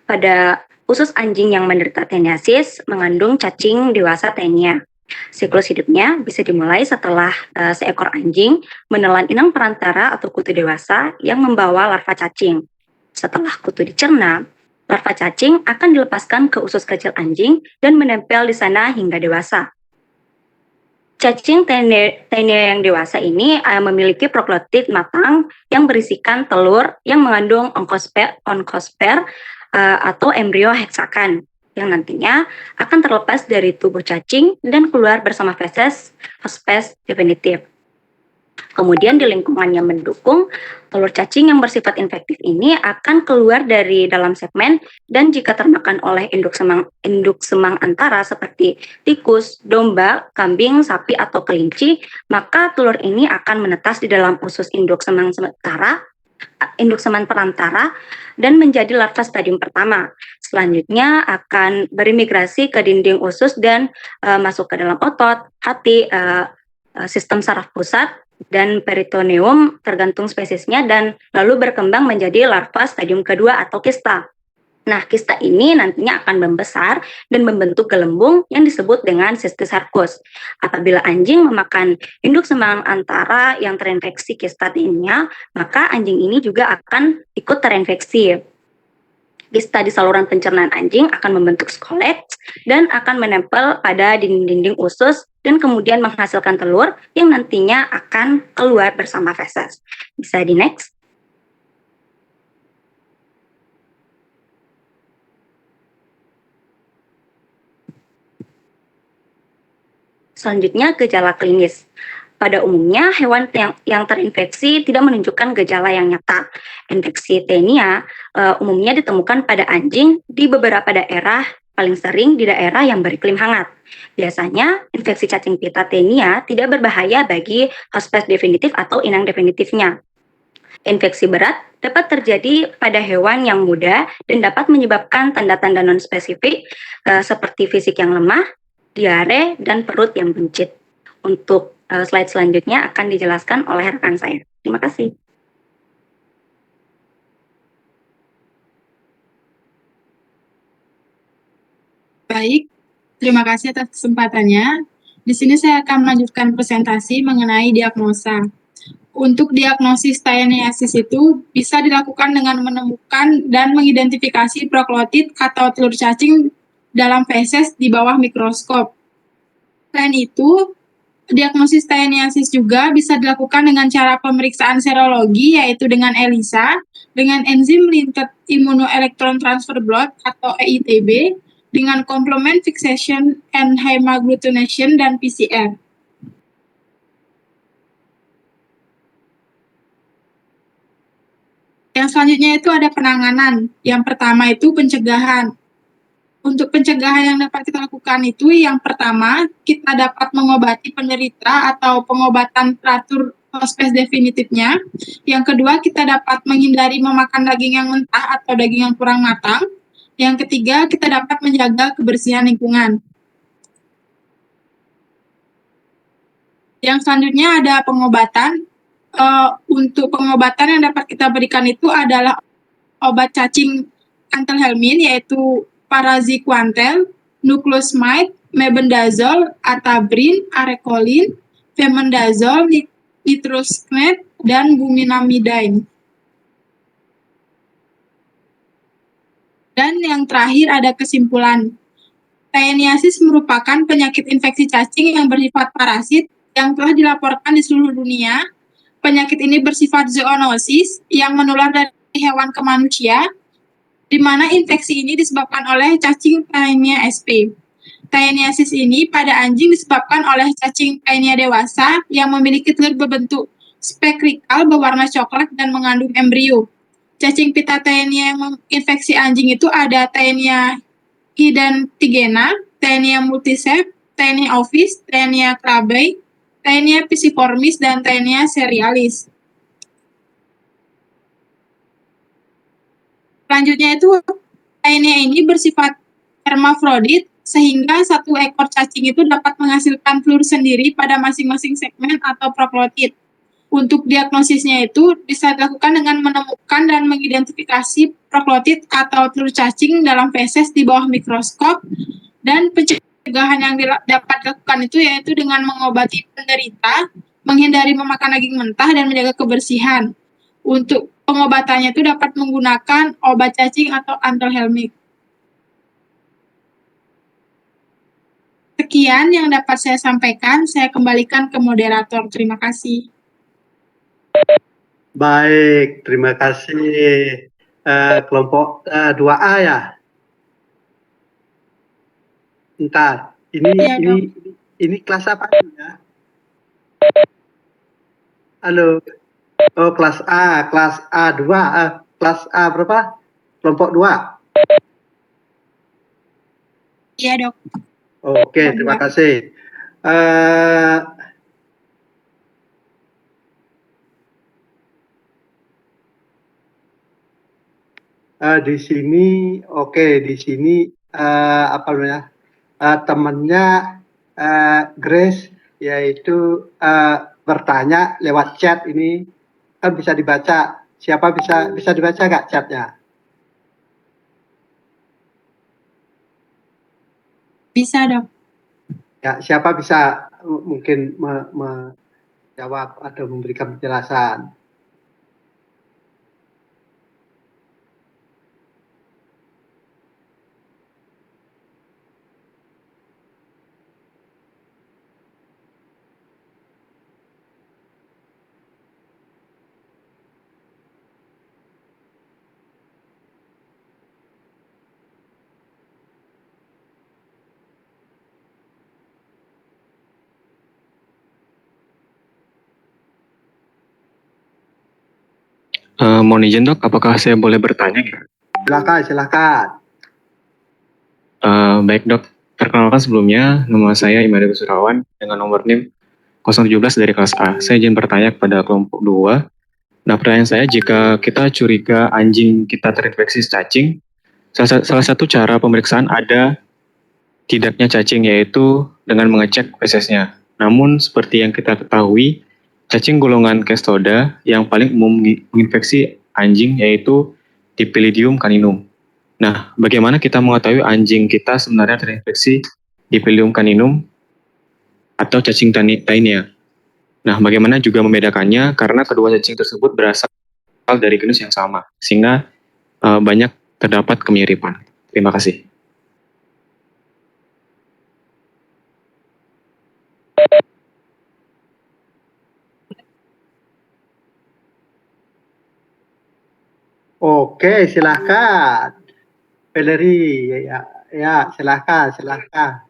Pada usus anjing yang menderita teniasis mengandung cacing dewasa Taenia. Siklus hidupnya bisa dimulai setelah seekor anjing menelan inang perantara atau kutu dewasa yang membawa larva cacing. Setelah kutu dicerna, larva cacing akan dilepaskan ke usus kecil anjing dan menempel di sana hingga dewasa. Cacing Taenia yang dewasa ini memiliki proglotit matang yang berisikan telur yang mengandung onkosper atau embrio heksakan yang nantinya akan terlepas dari tubuh cacing dan keluar bersama feses hospes definitif. Kemudian di lingkungan yang mendukung, telur cacing yang bersifat infektif ini akan keluar dari dalam segmen dan jika termakan oleh induk semang antara seperti tikus, domba, kambing, sapi, atau kelinci, maka telur ini akan menetas di dalam usus induk semang perantara dan menjadi larva stadium pertama. Selanjutnya akan berimigrasi ke dinding usus dan masuk ke dalam otot, hati, sistem saraf pusat, dan peritoneum tergantung spesiesnya dan lalu berkembang menjadi larva stadium kedua atau kista. Nah, kista ini nantinya akan membesar dan membentuk gelembung yang disebut dengan cystosarcos. Apabila anjing memakan induk semang antara yang terinfeksi kista Taenia, maka anjing ini juga akan ikut terinfeksi. Kista di saluran pencernaan anjing akan membentuk skolet dan akan menempel pada dinding-dinding usus dan kemudian menghasilkan telur yang nantinya akan keluar bersama feses. Bisa di next. Selanjutnya, gejala klinis. Pada umumnya, hewan yang terinfeksi tidak menunjukkan gejala yang nyata. Infeksi Taenia umumnya ditemukan pada anjing di beberapa daerah, paling sering di daerah yang beriklim hangat. Biasanya, infeksi cacing pita Taenia tidak berbahaya bagi hospes definitif atau inang definitifnya. Infeksi berat dapat terjadi pada hewan yang muda dan dapat menyebabkan tanda-tanda non-spesifik seperti fisik yang lemah, diare, dan perut yang buncit. Untuk slide selanjutnya akan dijelaskan oleh rekan saya. Terima kasih. Baik, terima kasih atas kesempatannya. Di sini saya akan melanjutkan presentasi mengenai diagnosa. Untuk diagnosis Taeniasis itu bisa dilakukan dengan menemukan dan mengidentifikasi proklotit atau telur cacing dalam feses di bawah mikroskop. Selain itu, diagnosis Taeniasis juga bisa dilakukan dengan cara pemeriksaan serologi, yaitu dengan ELISA, dengan enzim limited immunoelectron transfer blood atau EITB, dengan complement fixation and hemagglutination dan PCR. Yang selanjutnya itu ada penanganan. Yang pertama itu pencegahan. Untuk pencegahan yang dapat kita lakukan itu yang pertama, kita dapat mengobati penderita atau pengobatan teratur hospes definitifnya. Yang kedua, kita dapat menghindari memakan daging yang mentah atau daging yang kurang matang. Yang ketiga, kita dapat menjaga kebersihan lingkungan. Yang selanjutnya ada pengobatan. Untuk pengobatan yang dapat kita berikan itu adalah obat cacing antelhelmin, yaitu paraziquantel, nuclosamide, mebendazole, atabrin, arecolin, femendazole, nitrosamide, dan buminamidine. Dan yang terakhir ada kesimpulan. Taeniasis merupakan penyakit infeksi cacing yang bersifat parasit yang telah dilaporkan di seluruh dunia. Penyakit ini bersifat zoonosis yang menular dari hewan ke manusia, di mana infeksi ini disebabkan oleh cacing Taenia sp. Taeniasis ini pada anjing disebabkan oleh cacing Taenia dewasa yang memiliki telur berbentuk spektrikal berwarna coklat dan mengandung embrio. Cacing pita Taenia yang menginfeksi anjing itu ada Taenia hidantigena, Taenia multiceps, Taenia ovis, Taenia crabei, Taenia pisiformis, dan Taenia serialis. Selanjutnya itu Taenia ini bersifat hermafrodit sehingga satu ekor cacing itu dapat menghasilkan telur sendiri pada masing-masing segmen atau proklotid. Untuk diagnosisnya itu bisa dilakukan dengan menemukan dan mengidentifikasi proklotid atau telur cacing dalam feses di bawah mikroskop, dan pencegahan yang dapat dilakukan itu yaitu dengan mengobati penderita, menghindari memakan daging mentah, dan menjaga kebersihan. Untuk pengobatannya itu dapat menggunakan obat cacing atau antelhelmik. Sekian yang dapat saya sampaikan, saya kembalikan ke moderator. Terima kasih. Baik, terima kasih. Kelompok 2A ya. Entar, Iya, ini kelas apa ya? Halo. Oh, kelas A, kelas A2, kelas A berapa? Kelompok 2. Iya, Dok. Oke, terima kasih. Di sini, di sini apa namanya? Temannya Grace, yaitu bertanya lewat chat ini, kan bisa dibaca. Siapa bisa dibaca nggak chatnya? Bisa, Dok. Ya, siapa bisa mungkin menjawab atau memberikan penjelasan? Mohon izin dok, apakah saya boleh bertanya? Silakan. Baik dok, perkenalkan sebelumnya, nama saya Imade Surawan dengan nomor NIM 017 dari kelas A. Saya izin bertanya kepada kelompok 2. Nah, pertanyaan saya, jika kita curiga anjing kita terinfeksi cacing, salah satu cara pemeriksaan ada tidaknya cacing, yaitu dengan mengecek fesesnya. Namun, seperti yang kita ketahui, cacing golongan Cestoda yang paling umum menginfeksi anjing yaitu Dipilidium caninum. Nah, bagaimana kita mengetahui anjing kita sebenarnya terinfeksi Dipilidium caninum atau cacing Taenia? Nah, bagaimana juga membedakannya karena kedua cacing tersebut berasal dari genus yang sama, sehingga banyak terdapat kemiripan. Terima kasih. Oke, silakan. Valerie, ya, silakan.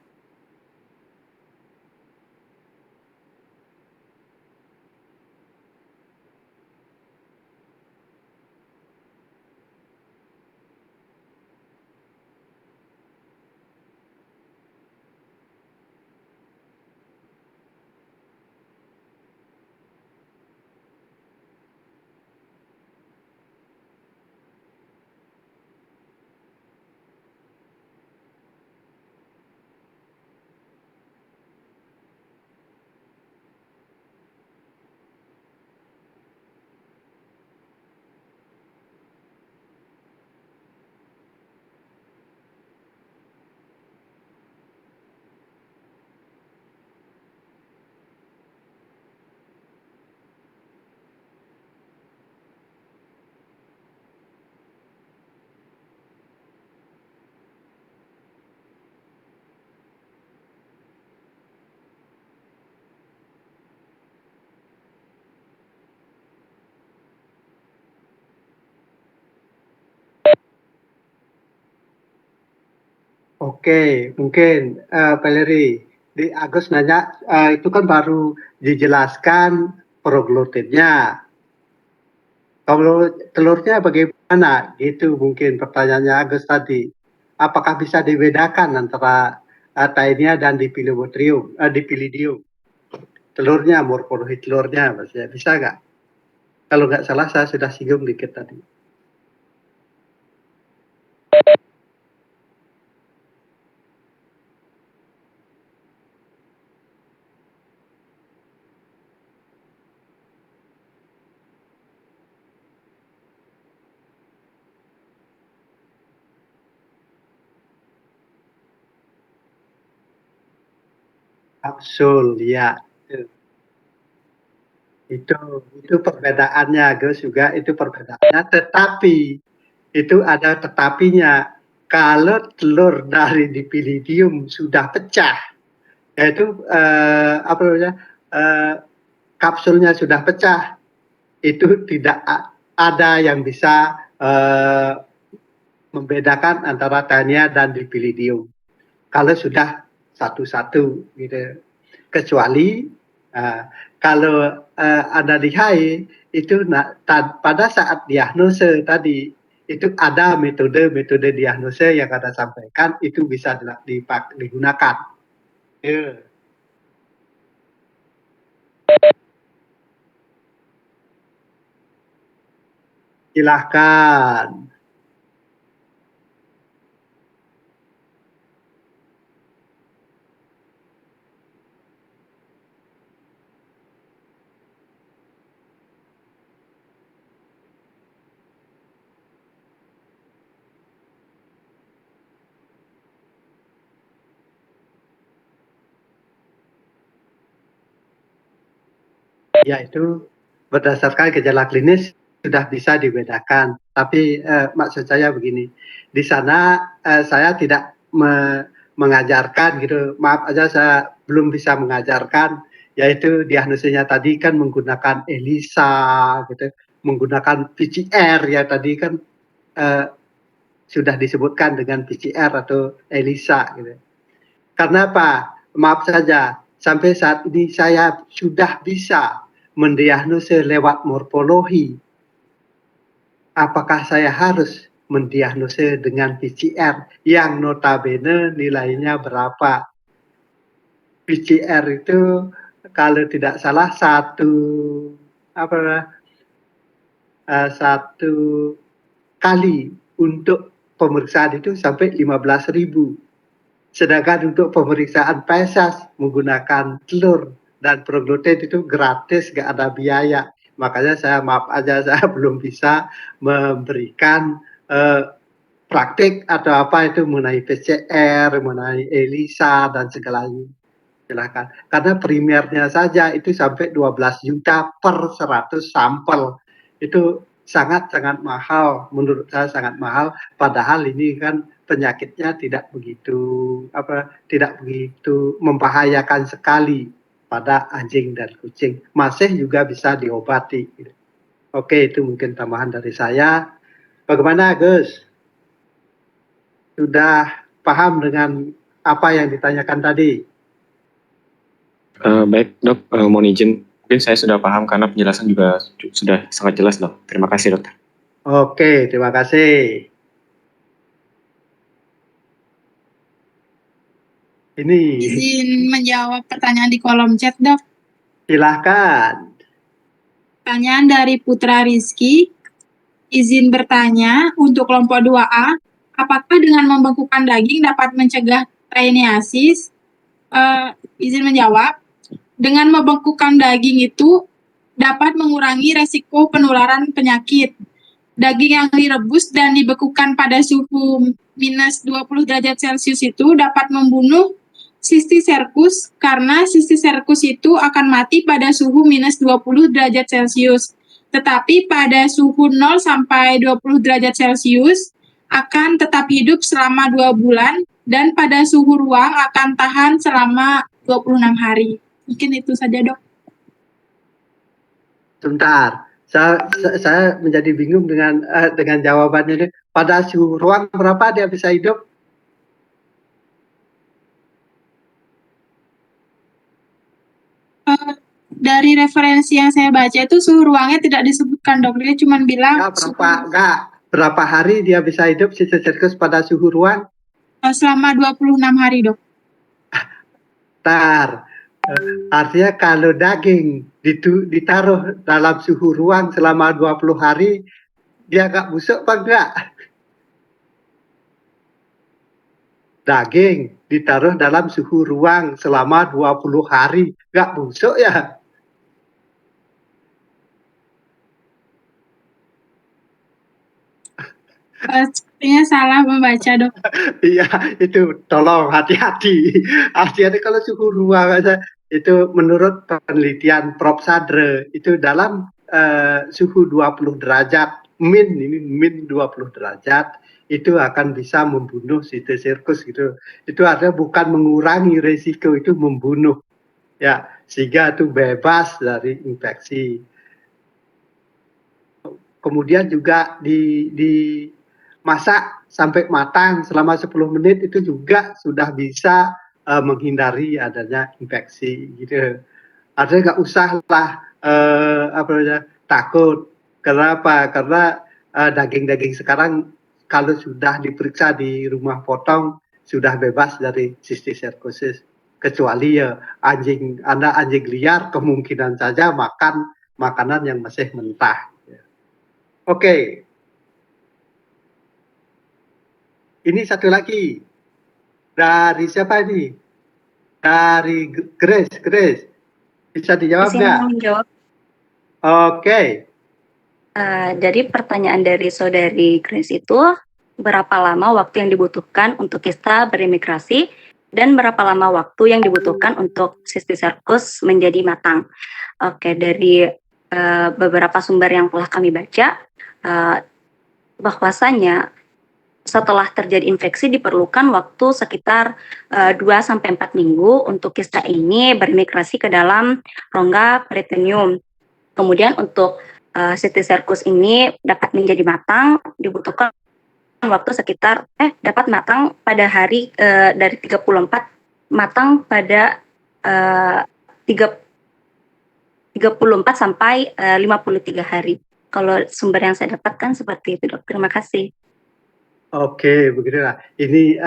Oke, mungkin Valerie, di Agus nanya, itu kan baru dijelaskan proglotidnya. Kalau telurnya bagaimana? Gitu mungkin pertanyaannya Agus tadi. Apakah bisa dibedakan antara Taenia dan Dipilidium? telurnya, morfologi telurnya, maksudnya bisa nggak? Kalau nggak salah saya sudah singgung dikit tadi. Kapsul, ya. Itu perbedaannya, Gus, juga itu perbedaannya. Tetapi itu ada tetapinya. Kalau telur dari dipilidium sudah pecah, yaitu apa namanya, kapsulnya sudah pecah, itu tidak ada yang bisa membedakan antara Taenia dan dipilidium. Kalau sudah satu-satu, gitu. Kecuali kalau analihae itu pada saat diagnose tadi itu ada metode diagnose yang Anda sampaikan, itu bisa digunakan. Yeah. Silahkan. Ya, itu berdasarkan gejala klinis sudah bisa dibedakan. Tapi maksud saya begini, di sana saya tidak mengajarkan gitu. Maaf aja saya belum bisa mengajarkan, yaitu diagnosisnya tadi kan menggunakan ELISA gitu, menggunakan PCR ya tadi kan sudah disebutkan dengan PCR atau ELISA gitu. Karena apa? Maaf saja, sampai saat ini saya sudah bisa mendiagnosis lewat morfologi. Apakah saya harus mendiagnosis dengan PCR yang notabene nilainya berapa? PCR itu kalau tidak salah satu kali untuk pemeriksaan itu sampai 15.000. Sedangkan untuk pemeriksaan PSAS menggunakan telur dan proglutin itu gratis, nggak ada biaya. Makanya saya maaf aja saya belum bisa memberikan praktik atau apa itu mengenai PCR, mengenai ELISA dan segalanya. Silakan. Karena primernya saja itu sampai 12 juta per 100 sampel. Itu sangat-sangat mahal, menurut saya sangat mahal, padahal ini kan penyakitnya tidak begitu membahayakan sekali pada anjing dan kucing. Masih juga bisa diobati. Oke, itu mungkin tambahan dari saya. Bagaimana, Gus? Sudah paham dengan apa yang ditanyakan tadi? Baik, Dok, mohon izin. Mungkin saya sudah paham karena penjelasan juga sudah sangat jelas, Dok. Terima kasih, Dokter. Oke, terima kasih. Ini. Izin menjawab pertanyaan di kolom chat, Dok. Silahkan. Pertanyaan dari Putra Rizky. Izin bertanya, untuk kelompok 2A, apakah dengan membekukan daging dapat mencegah trieniasis? Izin menjawab, dengan membekukan daging itu dapat mengurangi resiko penularan penyakit. Daging yang direbus dan dibekukan pada suhu minus 20 derajat Celcius itu dapat membunuh Cysticercus karena Cysticercus itu akan mati pada suhu minus 20 derajat Celcius. Tetapi pada suhu 0 sampai 20 derajat Celcius akan tetap hidup selama 2 bulan dan pada suhu ruang akan tahan selama 26 hari. Mungkin itu saja, Dok. Sebentar, saya menjadi bingung dengan jawabannya ini. Pada suhu ruang berapa dia bisa hidup? Dari referensi yang saya baca itu suhu ruangnya tidak disebutkan, Dok. Dia cuma bilang Ya, berapa hari dia bisa hidup Cysticercus pada suhu ruang? Selama 26 hari, Dok. Artinya kalau daging ditaruh dalam suhu ruang selama 20 hari, dia nggak busuk apa enggak? Daging ditaruh dalam suhu ruang selama 20 hari, nggak busuk ya? Sepertinya salah membaca, Dok. Iya, itu tolong hati-hati. Hati-hati kalau suhu ruang aja. Itu menurut penelitian Prof. Sadre, itu dalam suhu 20 derajat, min 20 derajat, itu akan bisa membunuh Cysticercus gitu. Itu artinya bukan mengurangi resiko, itu membunuh. Ya, sehingga itu bebas dari infeksi. Kemudian juga dimasak sampai matang selama 10 menit itu juga sudah bisa menghindari adanya infeksi gitu. Artinya nggak usah lah takut. Kenapa? Karena daging-daging sekarang kalau sudah diperiksa di rumah potong sudah bebas dari Cysticercosis. Kecuali ya anjing liar kemungkinan saja makan makanan yang masih mentah. Oke. Ini satu lagi. Dari siapa ini? Dari Grace. Bisa dijawab Izin nggak? menjawab. Oke. Dari pertanyaan dari saudari Grace itu, berapa lama waktu yang dibutuhkan untuk kita berimigrasi dan berapa lama waktu yang dibutuhkan untuk Cysticercus menjadi matang? Oke, dari beberapa sumber yang telah kami baca, bahwasanya setelah terjadi infeksi diperlukan waktu sekitar 2-4 minggu untuk kista ini bermigrasi ke dalam rongga peritoneum. Kemudian untuk Cysticercus ini dapat menjadi matang dibutuhkan waktu sekitar dapat matang pada hari dari 34 matang pada 34 sampai 53 hari. Kalau sumber yang saya dapatkan seperti itu, Dok. Terima kasih. Oke, beginilah. Ini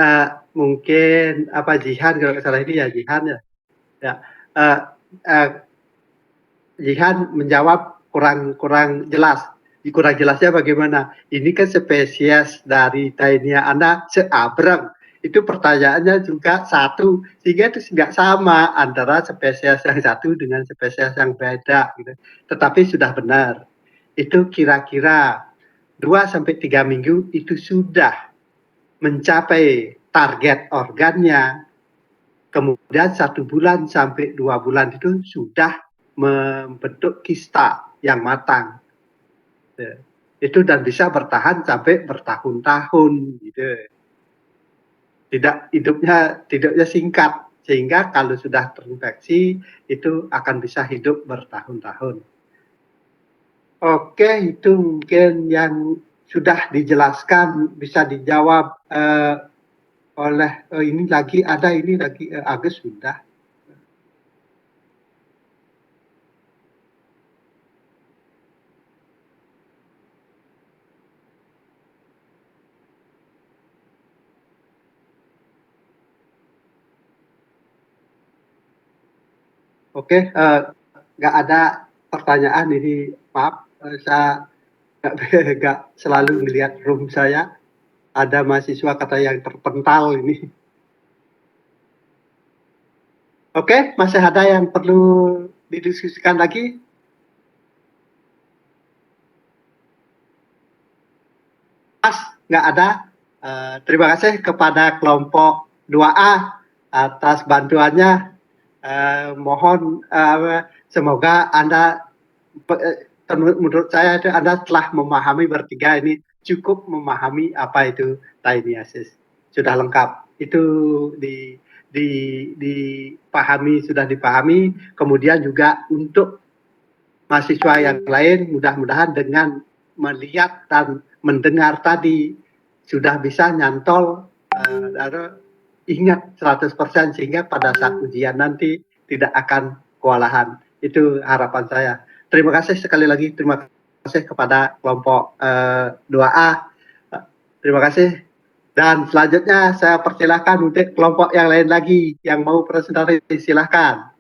mungkin Jihan kalau nggak salah ini ya Jihan ya. Ya. Jihan menjawab kurang jelas. Kurang jelasnya bagaimana? Ini kan spesies dari Taenia Anda seabrek. Itu pertanyaannya juga satu, sehingga itu nggak sama antara spesies yang satu dengan spesies yang beda. Gitu. Tetapi sudah benar. Itu kira-kira 2-3 minggu itu sudah mencapai target organnya. Kemudian 1 bulan sampai 2 bulan itu sudah membentuk kista yang matang. Itu dan bisa bertahan sampai bertahun-tahun gitu. Hidupnya singkat, sehingga kalau sudah terinfeksi itu akan bisa hidup bertahun-tahun. Oke, itu mungkin yang sudah dijelaskan bisa dijawab oleh ini lagi Agus sudah. Oke, nggak ada pertanyaan ini, maaf, saya nggak selalu melihat room saya. Ada mahasiswa kata yang terpental ini. Oke, masih ada yang perlu didiskusikan lagi? Mas, nggak ada. Terima kasih kepada kelompok 2A atas bantuannya. Mohon semoga Anda, menurut saya itu Anda telah memahami bertiga ini, cukup memahami apa itu taeniasis. Sudah lengkap. Itu sudah dipahami. Kemudian juga untuk mahasiswa yang lain, mudah-mudahan dengan melihat dan mendengar tadi sudah bisa nyantol ingat 100% sehingga pada saat ujian nanti tidak akan kewalahan. Itu harapan saya. Terima kasih sekali lagi. Terima kasih kepada kelompok 2A. Terima kasih. Dan selanjutnya saya persilahkan untuk kelompok yang lain lagi yang mau presentasi, silahkan.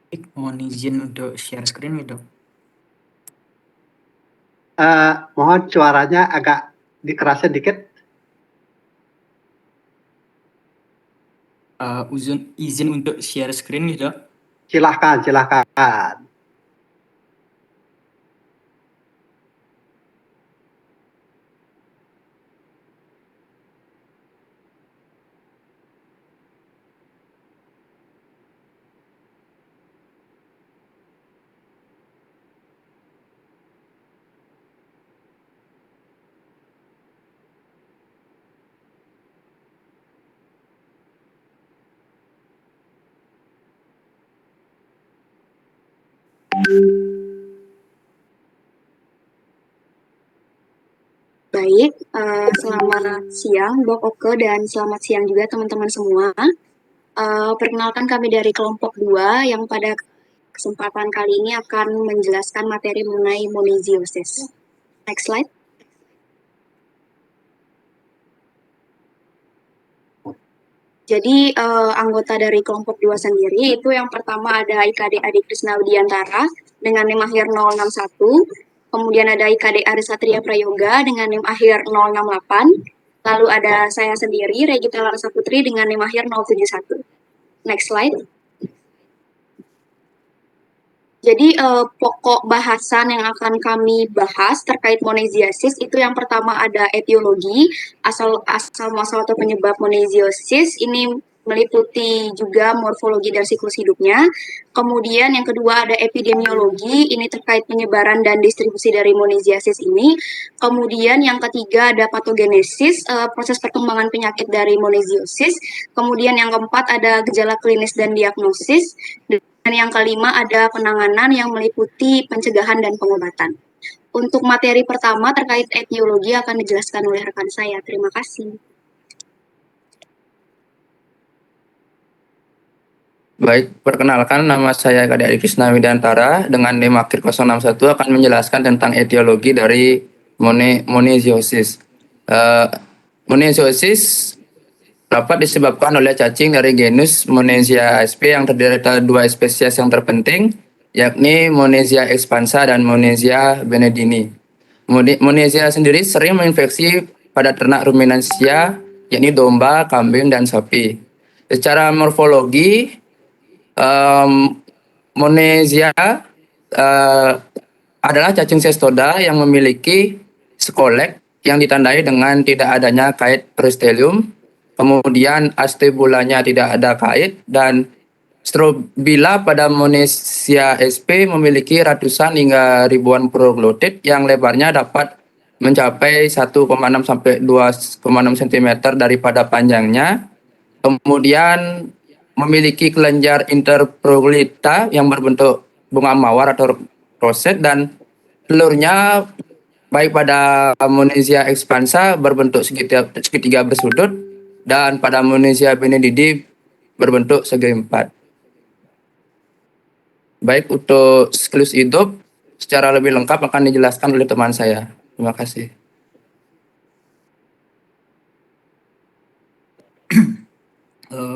Mohon izin untuk share screen nih, Dok. Mohon suaranya agak dikerasin dikit. Izin untuk share screen nih, Dok. Silahkan. Baik, selamat siang Bok Oke dan selamat siang juga teman-teman semua. Perkenalkan kami dari kelompok 2 yang pada kesempatan kali ini akan menjelaskan materi mengenai monoisiosis. Next slide. Jadi anggota dari kelompok 2 sendiri itu yang pertama ada IKD Adi Krisna Widiantara dengan NIM akhir 061, kemudian ada IKD Ari Satria Prayoga dengan NIM akhir 068, lalu ada saya sendiri Regita Larasa Putri dengan NIM akhir 071. Next slide. Jadi pokok bahasan yang akan kami bahas terkait monoisiosis itu yang pertama ada etiologi, asal muasal atau penyebab monoisiosis. Ini meliputi juga morfologi dan siklus hidupnya. Kemudian yang kedua ada epidemiologi, ini terkait penyebaran dan distribusi dari monoisiosis ini. Kemudian yang ketiga ada patogenesis, proses perkembangan penyakit dari monoisiosis. Kemudian yang keempat ada gejala klinis dan diagnosis. Dan yang kelima ada penanganan yang meliputi pencegahan dan pengobatan. Untuk materi pertama terkait etiologi akan dijelaskan oleh rekan saya. Terima kasih. Baik, perkenalkan nama saya IKD Adi Krisna Widiantara dengan NIM akhir 061 akan menjelaskan tentang etiologi dari monoisiosis. Monoisiosis dapat disebabkan oleh cacing dari genus Monesia sp yang terdiri dari 2 spesies yang terpenting, yakni Monesia expansa dan Monesia benedini. Monesia sendiri sering menginfeksi pada ternak ruminansia, yakni domba, kambing, dan sapi. Secara morfologi, Monesia adalah cacing cestoda yang memiliki skolek yang ditandai dengan tidak adanya kait peristelium. Kemudian astebulanya tidak ada kait dan strobila pada Monesia sp memiliki ratusan hingga ribuan proglotit yang lebarnya dapat mencapai 1,6 sampai 2,6 cm daripada panjangnya. Kemudian memiliki kelenjar interproglita yang berbentuk bunga mawar atau roset dan telurnya baik pada Monesia expansa berbentuk segitiga bersudut dan pada Monesia benedini berbentuk segi empat. Baik, untuk siklus hidup secara lebih lengkap akan dijelaskan oleh teman saya. Terima kasih.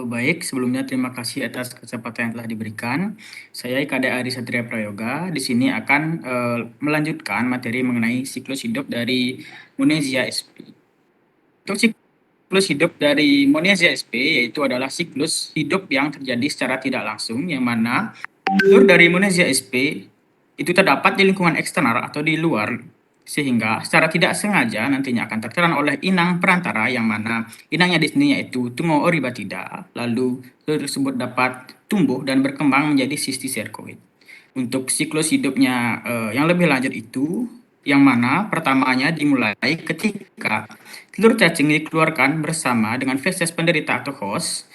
Baik, sebelumnya terima kasih atas kesempatan yang telah diberikan. Saya IKD Ari Satria Prayoga di sini akan melanjutkan materi mengenai siklus hidup dari Monesia sp. Untuk siklus hidup dari Monesia sp yaitu adalah siklus hidup yang terjadi secara tidak langsung, yang mana telur dari Monesia sp itu terdapat di lingkungan eksternal atau di luar, sehingga secara tidak sengaja nantinya akan tertelan oleh inang perantara, yang mana inangnya di sini yaitu Tungo oribatida. Lalu telur tersebut dapat tumbuh dan berkembang menjadi cysticercoid. Untuk siklus hidupnya yang lebih lanjut itu, yang mana pertamanya dimulai ketika telur cacing dikeluarkan bersama dengan feses penderita atau host,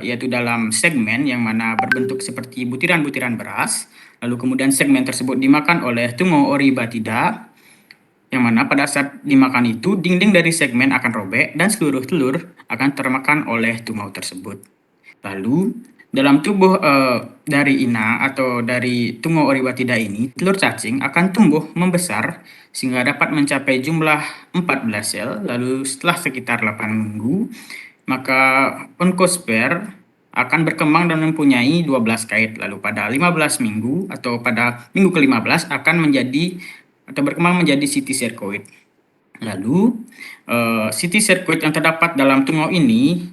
yaitu dalam segmen yang mana berbentuk seperti butiran-butiran beras. Lalu kemudian segmen tersebut dimakan oleh Tungo oribatida, yang mana pada saat dimakan itu dinding dari segmen akan robek dan seluruh telur akan termakan oleh tungau tersebut. Lalu dalam tubuh dari inang atau dari Tungo oribatida ini, telur cacing akan tumbuh membesar sehingga dapat mencapai jumlah 14 sel. Lalu setelah sekitar 8 minggu, maka onkosper akan berkembang dan mempunyai 12 kait. Lalu pada 15 minggu atau pada minggu ke-15 akan menjadi atau berkembang menjadi city circuit. Lalu city circuit yang terdapat dalam tungau ini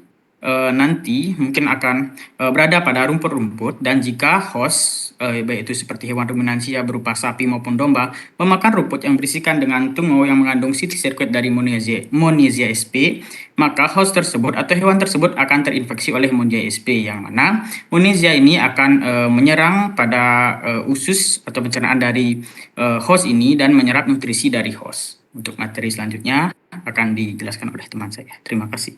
nanti mungkin akan berada pada rumput-rumput, dan jika host baik itu seperti hewan ruminansia berupa sapi maupun domba memakan rumput yang berisikan dengan tungau yang mengandung city circuit dari Monezia sp, maka host tersebut atau hewan tersebut akan terinfeksi oleh Monezia sp, yang mana Monezia ini akan menyerang pada usus atau pencernaan dari host ini dan menyerap nutrisi dari host. Untuk materi selanjutnya akan dijelaskan oleh teman saya. Terima kasih.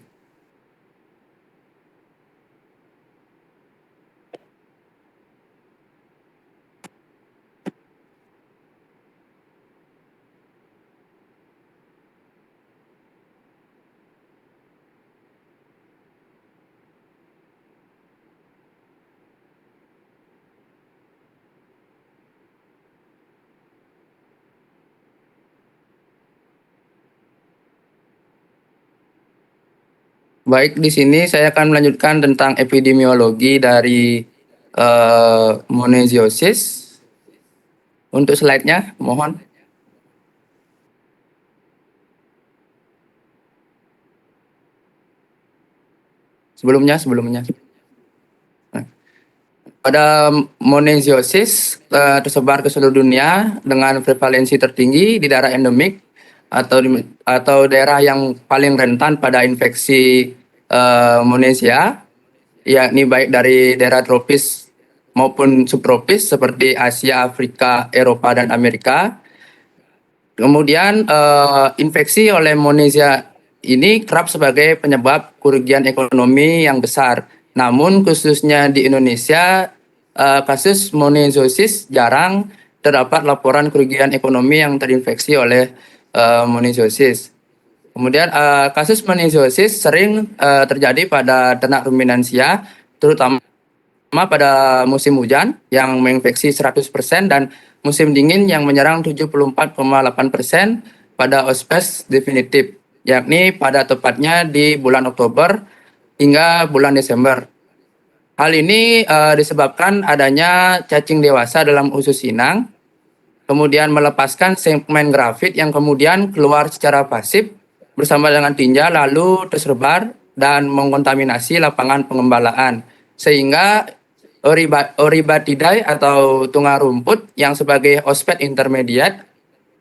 Baik, di sini saya akan melanjutkan tentang epidemiologi dari monesiosis. Untuk slide-nya, mohon. Sebelumnya. Nah, pada monesiosis tersebar ke seluruh dunia dengan prevalensi tertinggi di daerah endemik atau daerah yang paling rentan pada infeksi monesia, yakni baik dari daerah tropis maupun subtropis seperti Asia, Afrika, Eropa, dan Amerika. Kemudian infeksi oleh monesia ini kerap sebagai penyebab kerugian ekonomi yang besar. Namun khususnya di Indonesia, kasus monesiosis jarang terdapat laporan kerugian ekonomi yang terinfeksi oleh monesiosis. Kemudian kasus monesiosis sering terjadi pada ternak ruminansia, terutama pada musim hujan yang menginfeksi 100% dan musim dingin yang menyerang 74,8% pada ospes definitif, yakni pada tepatnya di bulan Oktober hingga bulan Desember. Hal ini disebabkan adanya cacing dewasa dalam usus inang, kemudian melepaskan segmen grafit yang kemudian keluar secara pasif bersama dengan tinja lalu tersebar dan mengkontaminasi lapangan pengembalaan, sehingga Oribatidae atau tungau rumput yang sebagai ospet intermediate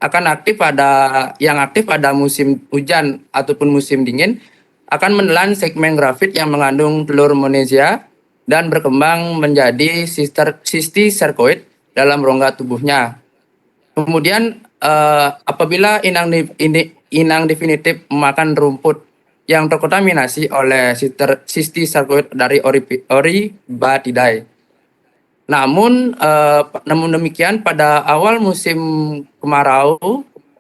akan aktif pada musim hujan ataupun musim dingin akan menelan segmen grafit yang mengandung telur monesia dan berkembang menjadi cysticercoid dalam rongga tubuhnya. Kemudian apabila inang definitif memakan rumput yang terkontaminasi oleh cysticercoid dari Oribatidae. Namun demikian pada awal musim kemarau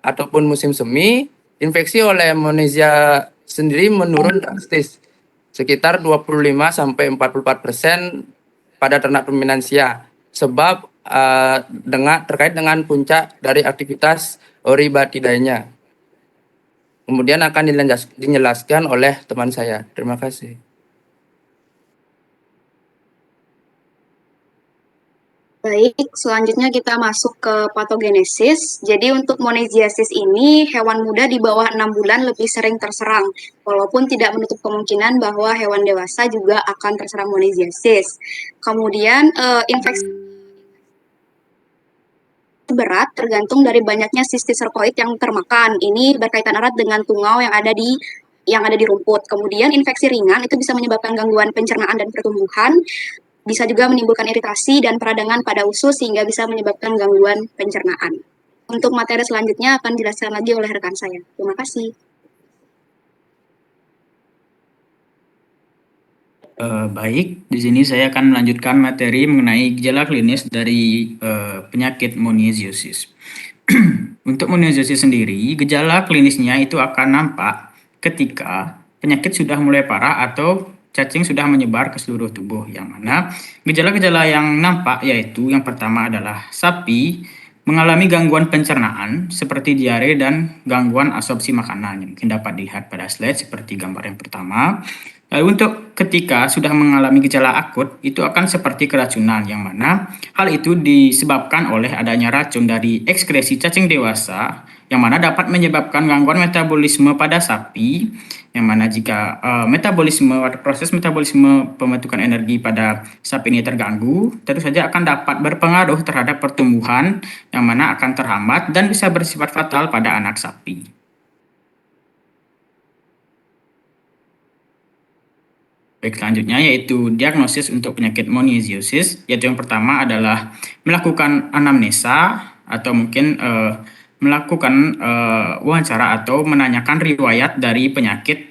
ataupun musim semi, infeksi oleh Monezia sendiri menurun drastis, sekitar 25-44% pada ternak ruminansia, sebab terkait dengan puncak dari aktivitas Oribatidae-nya. Kemudian akan dijelaskan oleh teman saya. Terima kasih. Baik, selanjutnya kita masuk ke patogenesis. Jadi untuk monesiasis ini, hewan muda di bawah 6 bulan lebih sering terserang, walaupun tidak menutup kemungkinan bahwa hewan dewasa juga akan terserang monesiasis. Kemudian infeksi berat tergantung dari banyaknya cysticercoid yang termakan. Ini berkaitan erat dengan tungau yang ada di rumput. Kemudian infeksi ringan itu bisa menyebabkan gangguan pencernaan dan pertumbuhan, bisa juga menimbulkan iritasi dan peradangan pada usus sehingga bisa menyebabkan gangguan pencernaan. Untuk materi selanjutnya akan dijelaskan lagi oleh rekan saya. Terima kasih. Baik, di sini saya akan melanjutkan materi mengenai gejala klinis dari penyakit monesiosis. Untuk monesiosis sendiri, gejala klinisnya itu akan nampak ketika penyakit sudah mulai parah atau cacing sudah menyebar ke seluruh tubuh, yang mana gejala-gejala yang nampak yaitu yang pertama adalah sapi mengalami gangguan pencernaan seperti diare dan gangguan absorpsi makanan yang mungkin dapat dilihat pada slide seperti gambar yang pertama. Lalu untuk ketika sudah mengalami gejala akut, itu akan seperti keracunan, yang mana hal itu disebabkan oleh adanya racun dari ekskresi cacing dewasa, yang mana dapat menyebabkan gangguan metabolisme pada sapi, yang mana jika proses metabolisme pembentukan energi pada sapi ini terganggu, tentu saja akan dapat berpengaruh terhadap pertumbuhan, yang mana akan terhambat dan bisa bersifat fatal pada anak sapi. Baik, selanjutnya yaitu diagnosis untuk penyakit mononucleosis, yaitu yang pertama adalah melakukan anamnesa atau mungkin melakukan wawancara atau menanyakan riwayat dari penyakit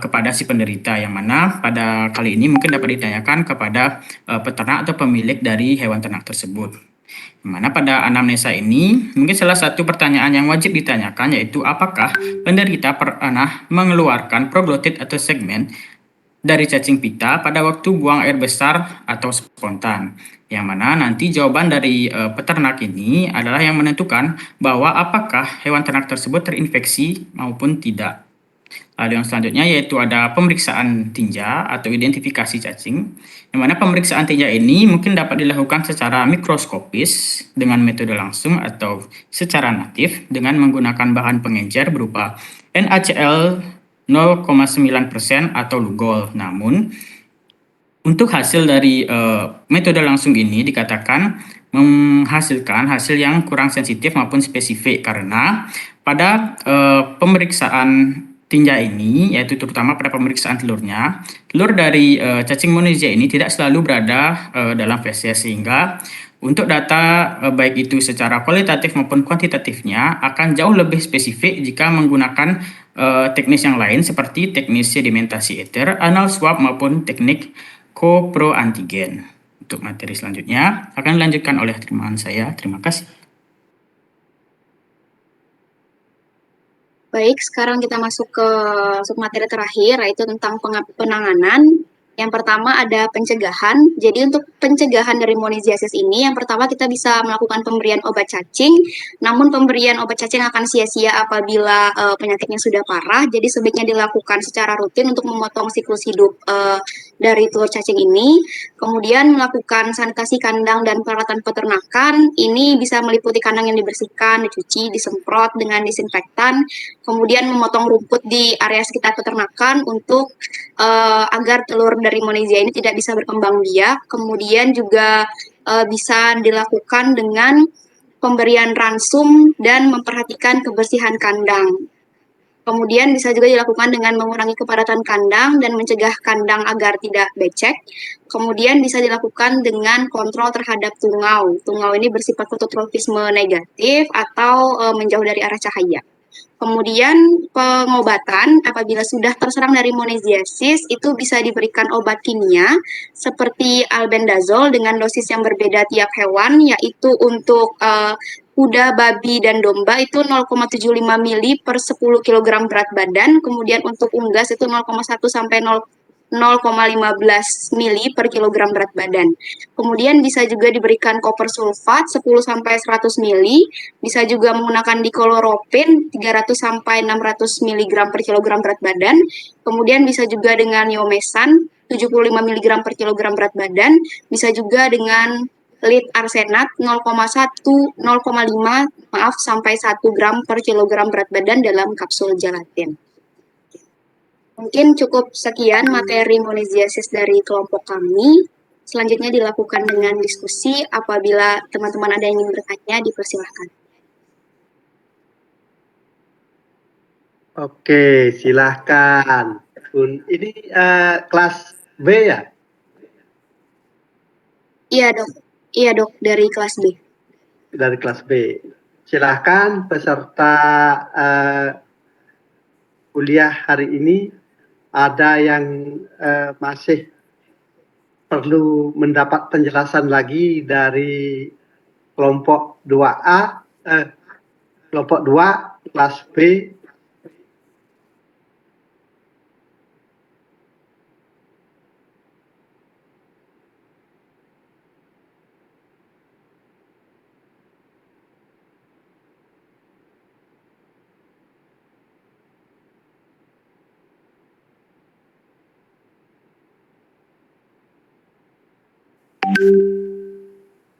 kepada si penderita, yang mana pada kali ini mungkin dapat ditanyakan kepada peternak atau pemilik dari hewan ternak tersebut. Yang mana pada anamnesa ini mungkin salah satu pertanyaan yang wajib ditanyakan yaitu apakah penderita pernah mengeluarkan proglotit atau segmen dari cacing pita pada waktu buang air besar atau spontan. Yang mana nanti jawaban dari peternak ini adalah yang menentukan bahwa apakah hewan ternak tersebut terinfeksi maupun tidak. Lalu yang selanjutnya yaitu ada pemeriksaan tinja atau identifikasi cacing, yang mana pemeriksaan tinja ini mungkin dapat dilakukan secara mikroskopis dengan metode langsung atau secara natif dengan menggunakan bahan pengencer berupa NaCl 0,9% atau Lugol. Namun, untuk hasil dari metode langsung ini dikatakan menghasilkan hasil yang kurang sensitif maupun spesifik karena pada pemeriksaan tinja ini, yaitu terutama pada pemeriksaan telurnya, telur dari cacing mononuclea ini tidak selalu berada dalam feses, sehingga untuk data baik itu secara kualitatif maupun kuantitatifnya akan jauh lebih spesifik jika menggunakan teknis yang lain seperti teknis sedimentasi ether, anal swab maupun teknik koproantigen. Untuk materi selanjutnya akan dilanjutkan oleh teman saya. Terima kasih. Baik, sekarang kita masuk ke submateri terakhir, yaitu tentang penanganan. Yang pertama ada pencegahan. Jadi untuk pencegahan dari mononucleosis ini, yang pertama kita bisa melakukan pemberian obat cacing. Namun pemberian obat cacing akan sia-sia apabila penyakitnya sudah parah. Jadi sebaiknya dilakukan secara rutin untuk memotong siklus hidup dari telur cacing ini. Kemudian melakukan sanitasi kandang dan peralatan peternakan. Ini bisa meliputi kandang yang dibersihkan, dicuci, disemprot dengan disinfektan. Kemudian memotong rumput di area sekitar peternakan untuk agar telur dari mononuclea ini tidak bisa berkembang biak. Kemudian juga bisa dilakukan dengan pemberian ransum dan memperhatikan kebersihan kandang. Kemudian bisa juga dilakukan dengan mengurangi kepadatan kandang dan mencegah kandang agar tidak becek. Kemudian bisa dilakukan dengan kontrol terhadap tungau. Tungau ini bersifat fototropisme negatif atau menjauh dari arah cahaya. Kemudian pengobatan apabila sudah terserang dari mononucleosis itu bisa diberikan obat kimia seperti albendazole dengan dosis yang berbeda tiap hewan, yaitu untuk kuda, babi, dan domba itu 0,75 mili per 10 kg berat badan, kemudian untuk unggas itu 0,1 sampai 0,15 mili per kilogram berat badan. Kemudian bisa juga diberikan koper sulfat 10 sampai 100 mili, bisa juga menggunakan dikloropin 300 sampai 600 mg per kilogram berat badan. Kemudian bisa juga dengan iomesan 75 mg per kilogram berat badan, bisa juga dengan lead arsenat 0,1 0,5 sampai 1 gram per kilogram berat badan dalam kapsul gelatin. Mungkin cukup sekian materi mononucleosis dari kelompok kami. Selanjutnya dilakukan dengan diskusi. Apabila teman-teman ada yang ingin bertanya, dipersilahkan. Oke, silahkan. Ini kelas B ya? Iya dok, dari kelas B. Dari kelas B. Silahkan peserta kuliah hari ini ada yang masih perlu mendapat penjelasan lagi dari kelompok 2A, kelompok 2, kelas B.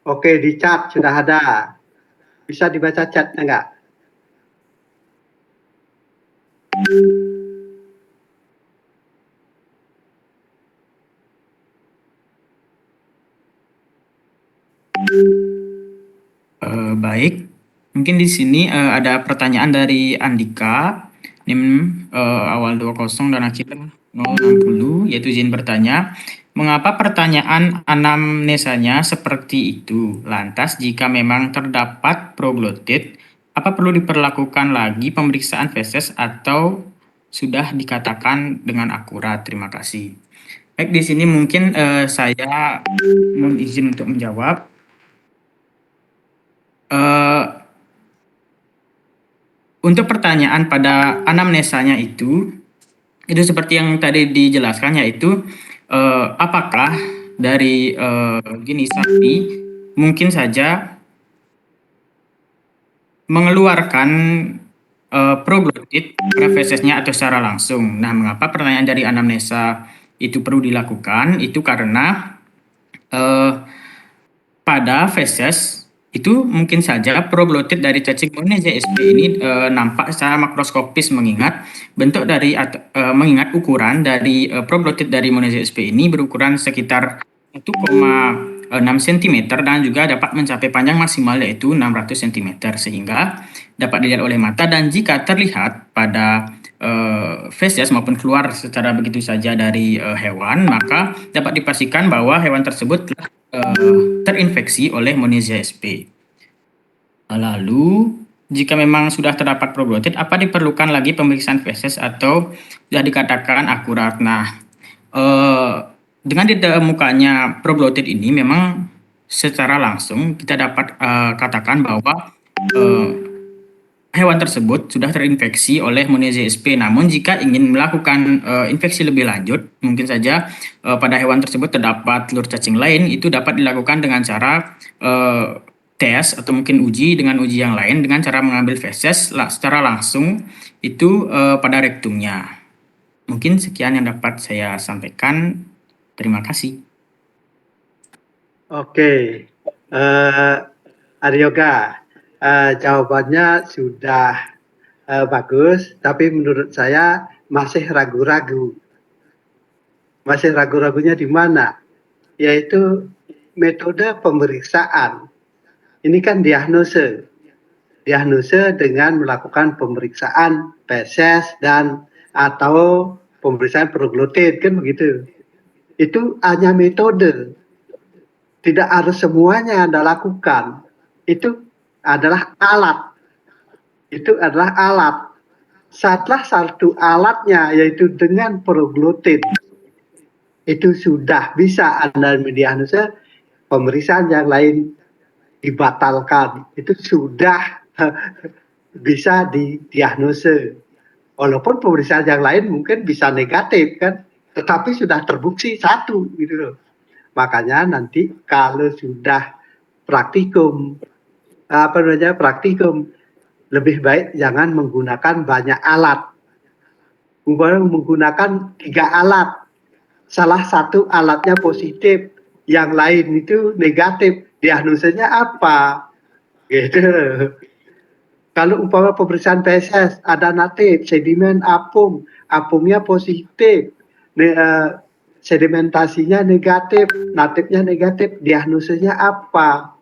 Oke, di chat sudah ada. Bisa dibaca chatnya enggak? Baik, mungkin di sini ada pertanyaan dari Andika, NIM awal 20 dan akhir 060, yaitu izin bertanya, mengapa pertanyaan anamnesanya seperti itu? Lantas jika memang terdapat proglotit, apa perlu diperlakukan lagi pemeriksaan feses atau sudah dikatakan dengan akurat? Terima kasih. Baik, di sini mungkin saya mohon izin untuk menjawab. Untuk pertanyaan pada anamnesanya itu seperti yang tadi dijelaskan, yaitu apakah dari jenis sapi mungkin saja mengeluarkan proglotit pada fesesnya atau secara langsung. Nah, mengapa pertanyaan dari anamnesa itu perlu dilakukan? Itu karena pada feses itu mungkin saja proglotit dari cacing Monaza sp ini nampak secara makroskopis, mengingat mengingat ukuran dari proglotit dari Monaza sp ini berukuran sekitar 1,6 cm dan juga dapat mencapai panjang maksimal yaitu 600 cm, sehingga dapat dilihat oleh mata, dan jika terlihat pada feses maupun keluar secara begitu saja dari hewan, maka dapat dipastikan bahwa hewan tersebut telah terinfeksi oleh Monaza sp. Lalu, jika memang sudah terdapat proglotit, apa diperlukan lagi pemeriksaan feses atau sudah dikatakan akurat? Nah, dengan ditemukannya proglotit ini memang secara langsung kita dapat katakan bahwa hewan tersebut sudah terinfeksi oleh Monaza sp. Namun jika ingin melakukan infeksi lebih lanjut, mungkin saja pada hewan tersebut terdapat telur cacing lain, itu dapat dilakukan dengan cara tes atau mungkin uji yang lain dengan cara mengambil feses secara langsung itu pada rektumnya. Mungkin sekian yang dapat saya sampaikan. Terima kasih. Oke, Aryoga, jawabannya sudah bagus, tapi menurut saya masih ragu-ragu. Masih ragu-ragunya di mana? Yaitu metode pemeriksaan. Ini kan diagnose. Diagnose dengan melakukan pemeriksaan feses dan atau pemeriksaan proglotit, kan begitu. Itu hanya metode. Tidak harus semuanya Anda lakukan. Itu adalah alat. Itu adalah alat. Setelah satu alatnya, yaitu dengan proglotit, itu sudah bisa Anda mendiagnosa, pemeriksaan yang lain dibatalkan. Itu sudah bisa didiagnosa. Walaupun pemeriksaan yang lain mungkin bisa negatif kan, tetapi sudah terbukti satu gitu loh. Makanya nanti kalau sudah praktikum, lebih baik jangan menggunakan banyak alat. Menggunakan 3 alat. Salah satu alatnya positif, yang lain itu negatif. Diagnosanya apa? Gitu. Kalau umpama pemeriksaan feses ada natif, sedimen apung, apungnya positif, sedimentasinya negatif, natifnya negatif, diagnosisnya apa?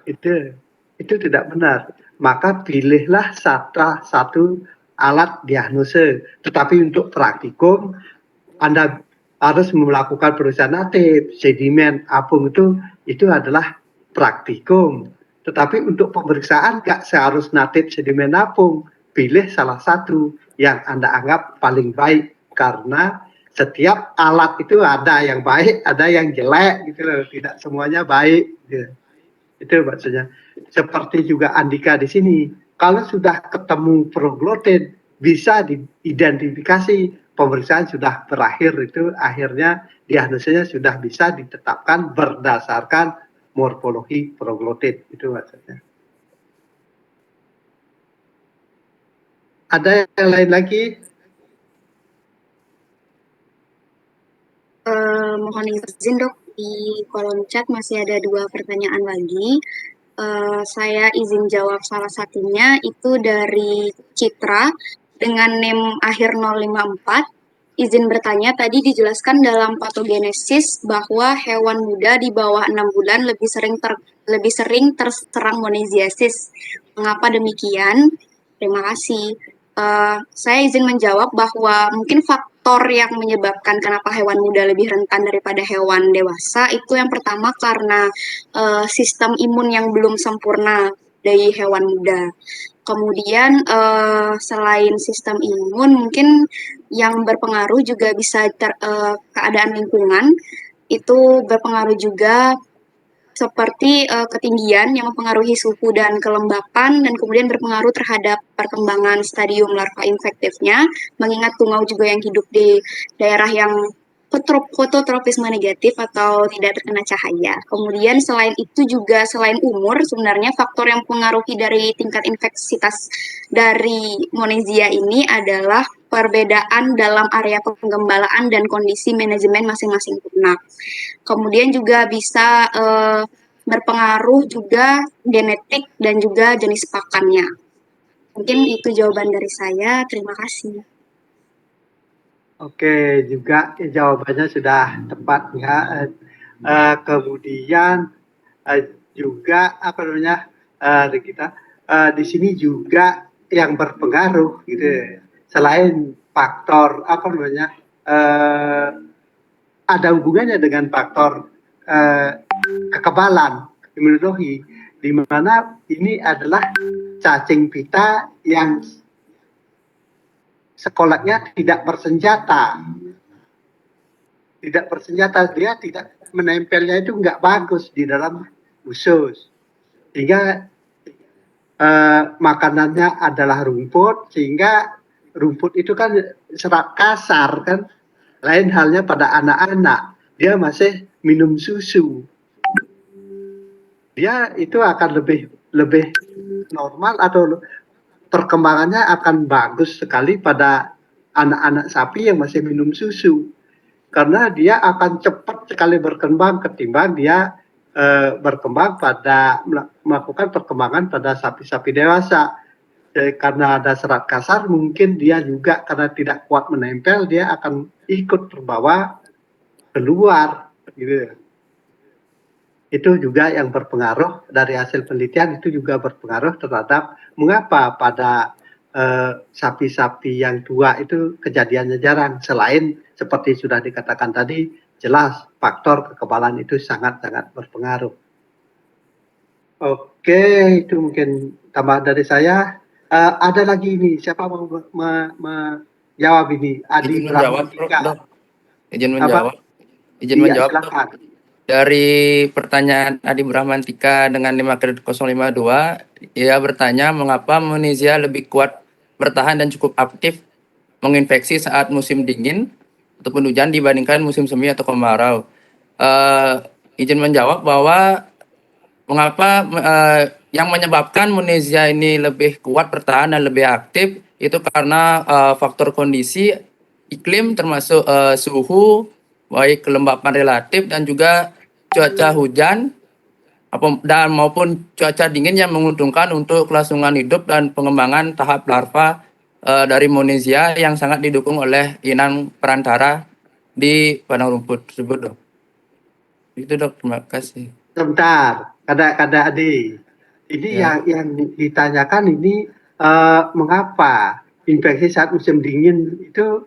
Itu tidak benar. Maka pilihlah satu alat diagnose. Tetapi untuk praktikum, Anda harus melakukan pemeriksaan natif, sedimen, apung itu adalah praktikum. Tetapi untuk pemeriksaan nggak seharus natif, sedimen, apung. Pilih salah satu yang Anda anggap paling baik, karena setiap alat itu ada yang baik, ada yang jelek gitu loh. Tidak semuanya baik. Gitu. Itu maksudnya. Seperti juga Andika di sini, kalau sudah ketemu proglotit, bisa diidentifikasi, pemeriksaan sudah berakhir, itu akhirnya diagnosisnya sudah bisa ditetapkan berdasarkan morfologi proglotit. Itu maksudnya. Ada yang lain lagi? Mohon izin dok, Di kolom chat masih ada 2 pertanyaan lagi. Saya izin jawab salah satunya, itu dari Citra dengan NIM akhir 054. Izin bertanya, tadi dijelaskan dalam patogenesis bahwa hewan muda di bawah 6 bulan lebih sering terserang monesiasis. Mengapa demikian? Terima kasih. Saya izin menjawab bahwa mungkin faktor yang menyebabkan kenapa hewan muda lebih rentan daripada hewan dewasa itu yang pertama karena sistem imun yang belum sempurna dari hewan muda. Kemudian selain sistem imun, mungkin yang berpengaruh juga bisa keadaan lingkungan, itu berpengaruh juga seperti ketinggian yang mempengaruhi suhu dan kelembapan dan kemudian berpengaruh terhadap perkembangan stadium larva infektifnya, mengingat tungau juga yang hidup di daerah yang fototropisme negatif atau tidak terkena cahaya. Kemudian selain itu juga selain umur, sebenarnya faktor yang mempengaruhi dari tingkat infeksitas dari Monezia ini adalah perbedaan dalam area penggembalaan dan kondisi manajemen masing-masing ternak. Kemudian juga bisa berpengaruh juga genetik dan juga jenis pakannya. Mungkin itu jawaban dari saya. Terima kasih. Oke, juga jawabannya sudah tepat ya. Kemudian juga apa namanya kita di sini juga yang berpengaruh gitu. Selain faktor apa namanya ada hubungannya dengan faktor kekebalan imunologi, di mana ini adalah cacing pita yang sekolahnya tidak bersenjata. Tidak bersenjata, dia tidak menempelnya itu nggak bagus di dalam usus. Sehingga makanannya adalah rumput, sehingga rumput itu kan serat kasar kan. Lain halnya pada anak-anak, dia masih minum susu. Dia itu akan lebih normal atau perkembangannya akan bagus sekali pada anak-anak sapi yang masih minum susu, karena dia akan cepat sekali berkembang ketimbang dia berkembang pada melakukan perkembangan pada sapi-sapi dewasa. Jadi, karena ada serat kasar, mungkin dia juga karena tidak kuat menempel, dia akan ikut terbawa keluar gitu. Itu juga yang berpengaruh dari hasil penelitian, itu juga berpengaruh terhadap mengapa pada sapi-sapi yang tua itu kejadiannya jarang. Selain seperti sudah dikatakan tadi, jelas faktor kekebalan itu sangat-sangat berpengaruh. Oke, itu mungkin tambahan dari saya. Ada lagi ini, siapa mau menjawab ini? Adi Izin menjawab, Brahmatika. Dok. Izin menjawab. Izin Iya, menjawab, Dok. silakan. Dari pertanyaan Adi Brahmantika dengan 5-052, ia bertanya mengapa Monezia lebih kuat bertahan dan cukup aktif menginfeksi saat musim dingin ataupun hujan dibandingkan musim semi atau kemarau. Izin menjawab bahwa mengapa yang menyebabkan Monezia ini lebih kuat bertahan dan lebih aktif itu karena faktor kondisi iklim termasuk suhu, baik kelembapan relatif dan juga cuaca hujan dan maupun cuaca dingin yang menguntungkan untuk kelangsungan hidup dan pengembangan tahap larva dari Monezia yang sangat didukung oleh inang perantara di padang rumput tersebut, Dok. Itu, Dok, terima kasih. Sebentar, kada Adi. Ini Ya. yang ditanyakan ini mengapa infeksi saat musim dingin itu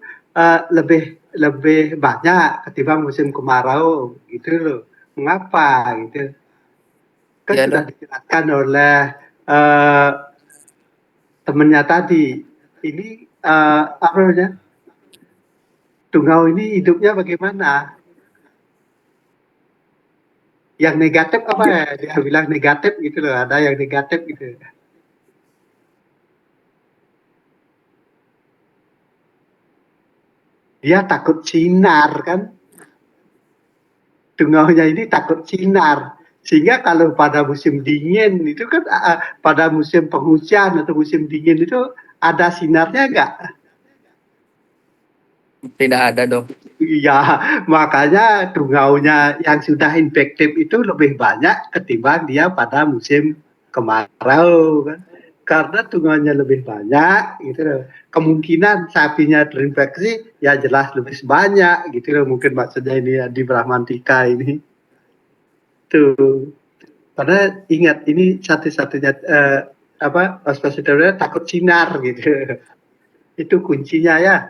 lebih banyak ketimbang musim kemarau gitu loh. Mengapa gitu? Kan Ya, sudah Dok. dijelaskan oleh temannya tadi. Ini apa namanya? Tungau ini hidupnya bagaimana? Yang negatif apa ya? Dia bilang negatif gitu loh, ada yang negatif gitu. Dia takut sinar kan? Tungaunya ini takut sinar. Sehingga kalau pada musim dingin itu kan pada musim penghujan atau musim dingin itu ada sinarnya enggak? Tidak ada, Dok. Iya, makanya tungaunya yang sudah infektif itu lebih banyak ketimbang dia pada musim kemarau kan. Karena tungaunya lebih banyak gitu loh. Kemungkinan sapinya terinfeksi ya jelas lebih banyak gitu loh. Mungkin maksudnya ini ya, di Brahmantika ini. Tuh. Karena ingat ini satu-satunya hospitalnya takut sinar gitu. Itu kuncinya ya.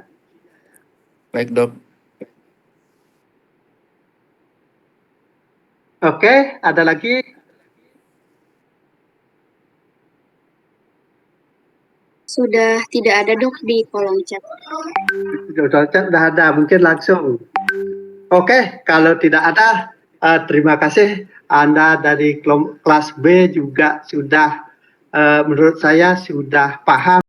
Baik, Dok. Oke, ada lagi? Sudah tidak ada, Dok, di kolom chat. Sudah ada, mungkin langsung. Oke, kalau tidak ada, terima kasih Anda dari kelas B juga sudah, menurut saya sudah paham